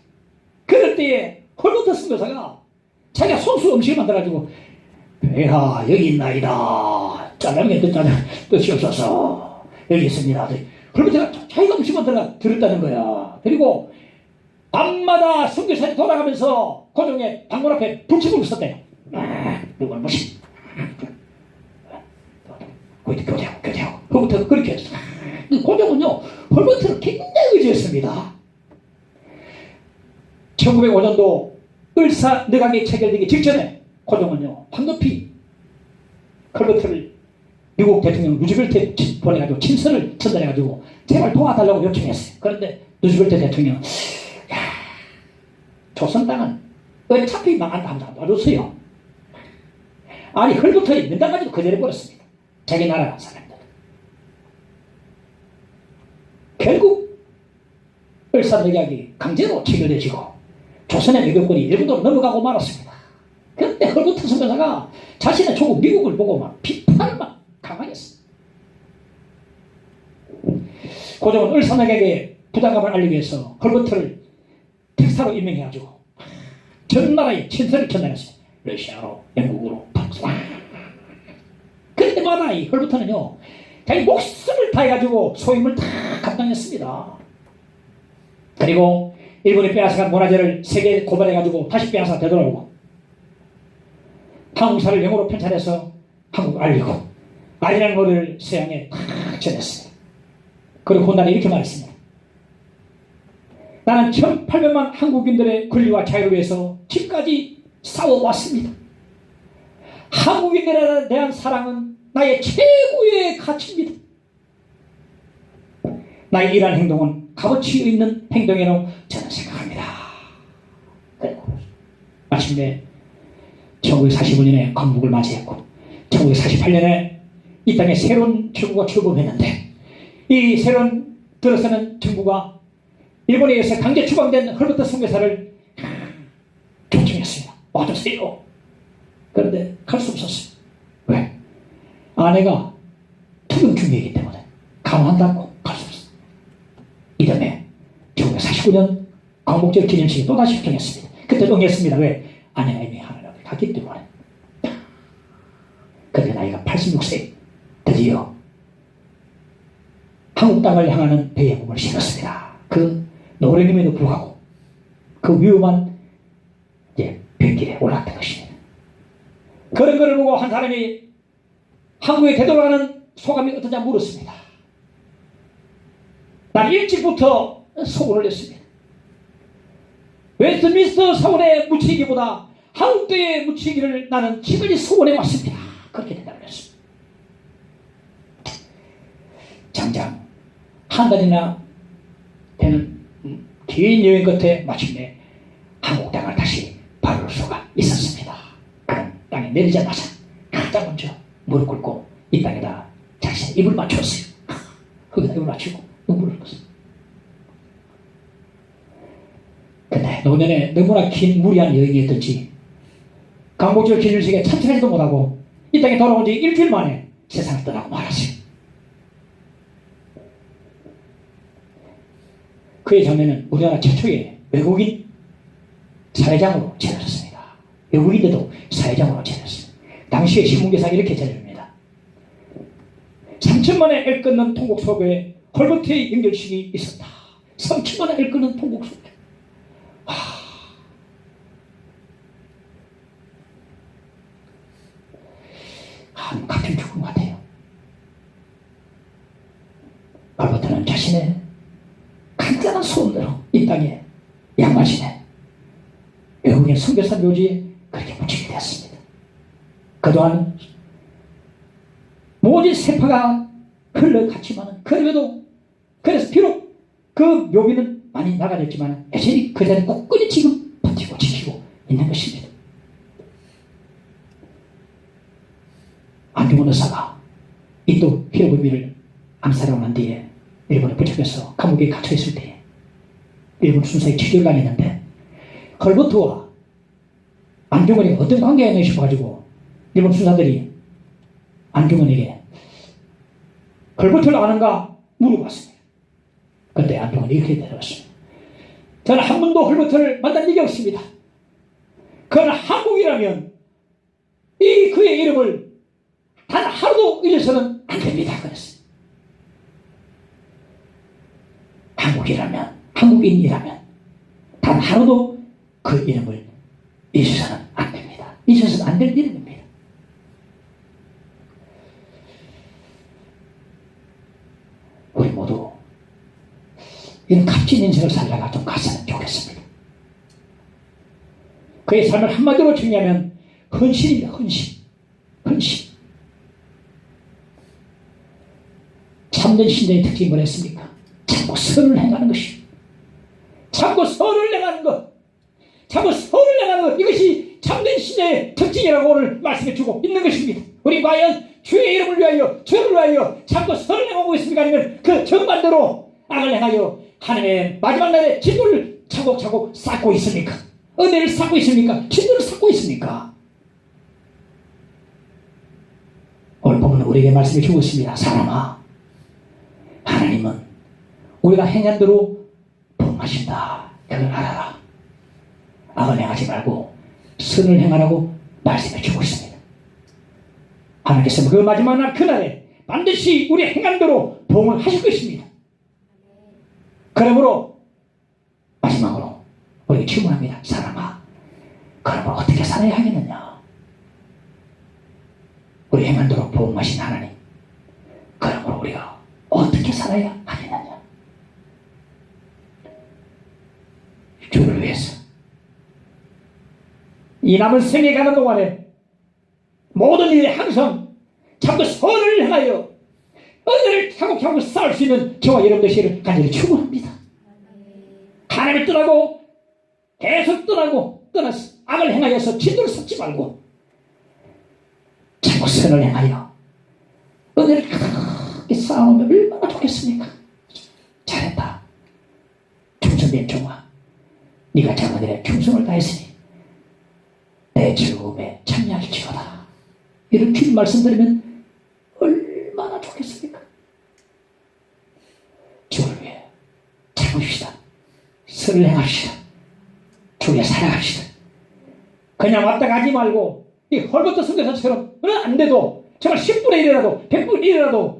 그럴 때에 헐버트 선교사가 자기가 손수 음식을 만들어가지고, 폐하 여기 있나이다, 짜장면 뜻이 없어서 여기 있습니다. 헐버트가 자기가 음식 만들어 들었다는 거야. 그리고 밤마다 선교사에 돌아가면서 고종의 방문 앞에 불치고 있었대요. 누굴 무시 교대하고 헐버트가 그렇게 했어. 고종은요, 헐버트를 굉장히 의지했습니다. 1905년도 을사늑악이 체결되기 직전에 고종은요, 황급히 헐버트를 미국 대통령 루즈벨트 보내가지고 친서를 전달해가지고 제발 도와달라고 요청했어요. 그런데 루즈벨트 대통령, 조선 땅은 어차피 망한다 하면서 놔줬어요. 아니, 헐버트를 몇달 가지고 거절해버렸습니다. 자기 나라 사람들. 결국 을사늑약이 강제로 체결되지고 조선의 외교권이 일본으로 넘어가고 말았습니다. 그때 헐버트 선교사가 자신의 조국 미국을 보고 막 비판을 막 강하게 했습니다. 고종은 을사늑약의 부당함을 알리기 위해서 헐버트를 특사로 임명해가지고 전 나라에 친서를 전달했어요. 러시아로, 영국으로, 프랑스로. 그때마다 이 헐버트는요, 자기 목숨을 다해가지고 소임을 다 감당했습니다. 그리고 일본이 빼앗아간 문화재를 세계에 고발해가지고 다시 빼앗아 되돌아오고, 한국사를 영어로 편찬해서 한국을 알리고, 아리랑 노래를 서양에 다 전했습니다. 그리고 그날에 이렇게 말했습니다. 나는 1800만 한국인들의 권리와 자유를 위해서 지금까지 싸워왔습니다. 한국인들에 대한 사랑은 나의 최고의 가치입니다. 나의 이러한 행동은 값어치 있는 행동이라고 저는 생각합니다. 그리고 마침내 1945년에 건국을 맞이했고 1948년에 이 땅에 새로운 정부가 출범했는데, 이 새로운 들어서는 정부가 일본에 의해서 강제 추방된 헐버트 선교사를 초청했습니다. 와주세요. 그런데 갈 수 없었어요. 왜? 아내가 투병 중이기 때문에 강화한다고 갈 수 없어요. 이듬해 1949년 광복절 기념식에 또다시 초청했습니다. 그때 응했습니다. 왜? 아내가 이미 하나님을 갔기 때문에. 그때 나이가 86세 드디어 한국 땅을 향하는 배의 몸을 실었습니다. 그 노랭임에도 불구하고 그 위험한 뱃길에 올랐던 것입니다. 그런 것을 보고 한 사람이 한국에 되돌아가는 소감이 어떠냐 물었습니다. 난 일찍부터 소원을 냈습니다. 웨스트민스터 사원에 묻히기보다 한국교회에 묻히기를 나는 지금까지 소원해 왔습니다. 그렇게 대답을 했습니다. 장장 한 달이나 되는 긴 여행 끝에 마침내 한국 땅을 다시 바라볼 수가 있었습니다. 그는 땅에 내리자마자 가장 먼저 무릎 꿇고 이 땅에다 자신의 입을 맞췄어요. 거기다 입을 맞추고 눈물을 흘렸어요. 근데 노년에 너무나 긴 무리한 여행이었던지 강복절 기술식에 참석하지도 못하고 이 땅에 돌아온 지 일주일 만에 세상을 떠나고 말았어요. 그의 장면은 우리나라 최초의 외국인 사회장으로 지내졌습니다. 외국인데도 사회장으로 지내졌습니다. 당시의 신문기사가 이렇게 전해줍니다. 3천만의 엘 끊는 통곡 속에 헐버트의 연결식이 있었다. 3천만의 엘 끊는 통곡 속에. 같은 죽은 것 같아요. 헐버트는 자신의 간단한 소원대로 이 땅에 양마신에 외국인 선교사 묘지에 그렇게 묻히게 되었습니다. 그동안 모진 세파가 흘러갔지만 그래서 비록 그 묘비는 많이 나가졌지만 여전히 그 자리에 굳건히 지금 버티고 지키고 있는 것입니다. 안중근 의사가 인도 히로부미를 암살하고 난 뒤에 일본에 붙잡혀서 감옥에 갇혀있을 때 일본 순사에 취재를 했는데 헐버트와 안중근이 어떤 관계가 있나 싶어가지고 일본 순사들이 안중근에게 헐버트를 아는가 물어봤습니다. 그때 안중근이 이렇게 대답했습니다. 저는 한 번도 헐버트를 만난 적이 없습니다. 그러나 한국이라면 이 그의 이름을 단 하루도 잊어서는 안 됩니다. 그랬어요. 한국인이라면 단 하루도 그 이름을 잊어서는 안 됩니다. 잊어서는 안 될 이름입니다. 우리 모두 이런 값진 인생을 살다가 좀 갔으면 좋겠습니다. 그의 삶을 한마디로 정리하면 헌신입니다. 헌신. 참된 신자의 특징이 뭐랬습니까? 자꾸 선을 행하는 것입니다. 자꾸 선을 행하는 것. 이것이 참된 신자의 특징이라고 오늘 말씀해주고 있는 것입니다. 우리 과연 주의 이름을 위하여 주를 위하여 자꾸 선을 행하고 있습니까? 아니면 그 정반대로 악을 행하여 하나님의 마지막 날에 진노를 차곡차곡 쌓고 있습니까? 은혜를 쌓고 있습니까? 진노를 쌓고 있습니까? 오늘 보면 우리에게 말씀해 주고 있습니다. 사람아, 하나님은 우리가 행한 대로 복하신다. 그걸 알아라. 악을 행하지 말고 선을 행하라고 말씀해 주고 있습니다. 하나님께서 그 마지막 날 그날에 반드시 우리 행한 대로 복을 하실 것입니다. 그러므로 마지막으로 우리에게 질문합니다. 사람아, 그러면 어떻게 살아야 하겠느냐? 우리 행한 대로 복하신 하나님, 그러므로 우리가 어떻게 살아야 하겠느냐? 주를 위해서 이 남은 생에 가는 동안에 모든 일에 항상 자꾸 선을 행하여 은혜를 차곡차곡 쌓을 수 있는 저와 여러분 되시기를 간절히 축원합니다. 하나님을 떠나고 계속 떠나서 악을 행하여서 진도를 쌓지 말고 자꾸 선을 행하여 은혜를 크게 쌓아놓으면 얼마나 좋겠습니까? 잘했다. 충성된 종아, 네가 장언들의 충성을 다했으니 내 즐거움에 참여할지어다. 이런 긴 말씀 드리면 얼마나 좋겠습니까? 주를 위해 참읍시다. 선을 행합시다. 주에 살아갑시다. 그냥 왔다 가지 말고 이 헐버트 선교사처럼 안 돼도 정말 10분의 1이라도 100분의 1이라도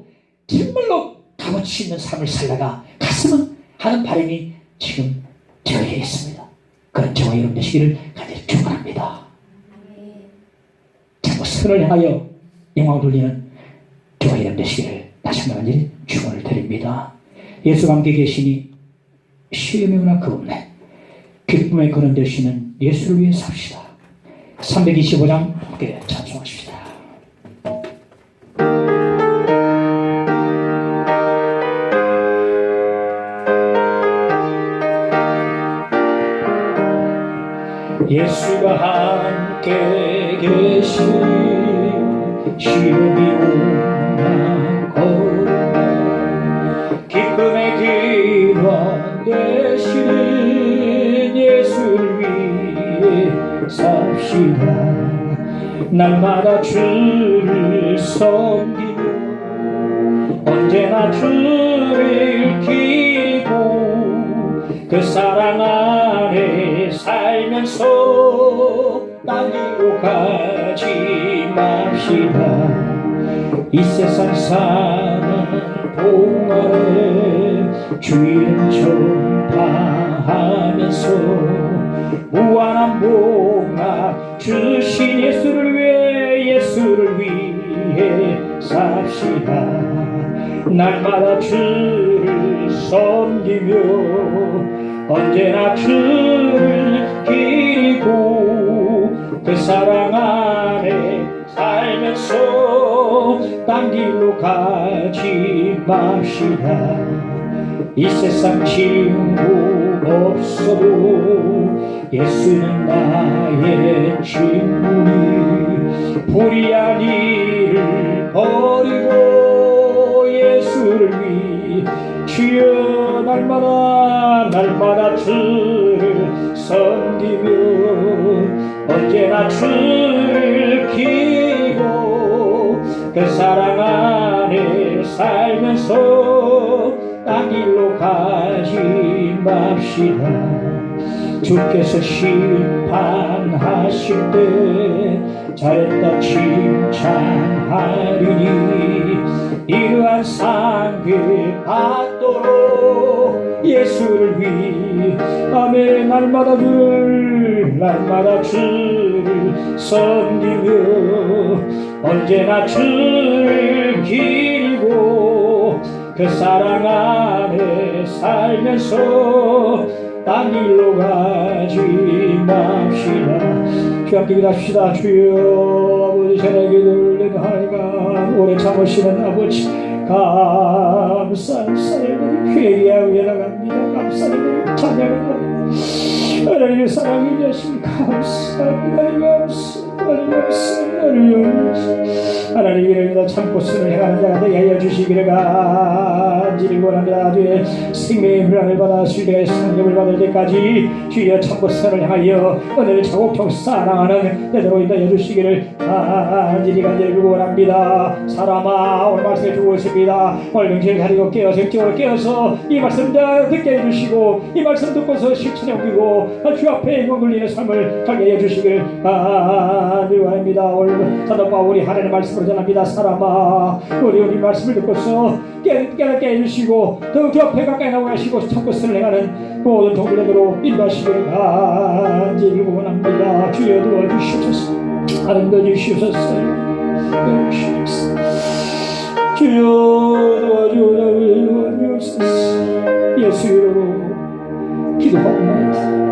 정말로 값어치 있는 삶을 살다가 갔으면 하는 바람이 지금 저에게 있습니다. 그런 저와 여러분 되시기를 간절히 축원합니다. 자꾸 선을 향하여 영광을 돌리는 저와 여러분 되시기를 다시 한번 간절히 축원을 드립니다. 예수가 함께 계시니 시험이 오나 겁없네. 기쁨의 근원 되시는 예수를 위해 삽시다. 325장 함께 찬송하십시다. 예수가 함께 계시니 시험이 오나 겁없네. 기쁨의 근원 되시는 예수를 위해 삽시다. 날마다 주를 섬기며 언제나 주를 기고 그 사랑 안에 살면서 딴 데로 가지 맙시다. 이 세상 사는 동안에 주의를 전파하면서 무한한 복락 주신 예수를 위해 삽시다. 날마다 주를 섬기며 언제나 주를 기리고 그 사랑 안에 살면서 딴 길로 가지 맙시다. 이 세상 친구 없어도 예수는 나의 친구니 불의한 일을 버리고 예수를 위해 주여 날마다 주를 섬기며 언제나 주를 기고 그 사랑 안에 살면서 딴 길로 가지 맙시다. 주께서 심판하실 때 잘했다 칭찬하리니 이러한 상을 받도록 예수를 위해 아멘. 날마다 주를 섬기며 언제나 주를 기리고 그 사랑 안에 살면서 딴 일로 가지 맙시다. 주 함께 기도합시다. 주여 아버지 새내기들 내 하나님과 오래 참으시는 아버지 감사합니다. 회개하고 나갑니다. 감사합니다. 찬양합니다. 하나님의 사랑이 되시니 감사합니다. 하나님 이름으로 참고 선을 행하는 자가 되게 하여 주시기를 간절히 원합니다. 주의 생명의 훈련을 받아 신뢰의 상급을 받을 때까지 주여 참고 선을 향하여 은혜를 차곡차곡 사랑하는 되도록 인도하여 주시기를 간절히 원합니다. 사람아 오늘 말씀해 주고 있습니다. 오늘 명제를 가리고 깨어서 영적으로 깨어서 이 말씀 듣게 해주시고 이 말씀 듣고서 실천해 옮기고 주 앞에 영광 돌리는 삶을 살게 해주시기를 간절히 원합니다. 오늘 사도 바울이 하나님의 말씀을 전합니다. 사람아 우리 말씀을 듣고서 깨닫게 해주시고 더 곁에 가까이 나오게 하시고 참고 선을 행하는 모든 동물들로 인도하시기를 간절히 원합니다. 주여 도와주시옵소서. 하나님 도와주시옵소서. 주여 도와주옵소서. 예수 이름으로 기도합니다.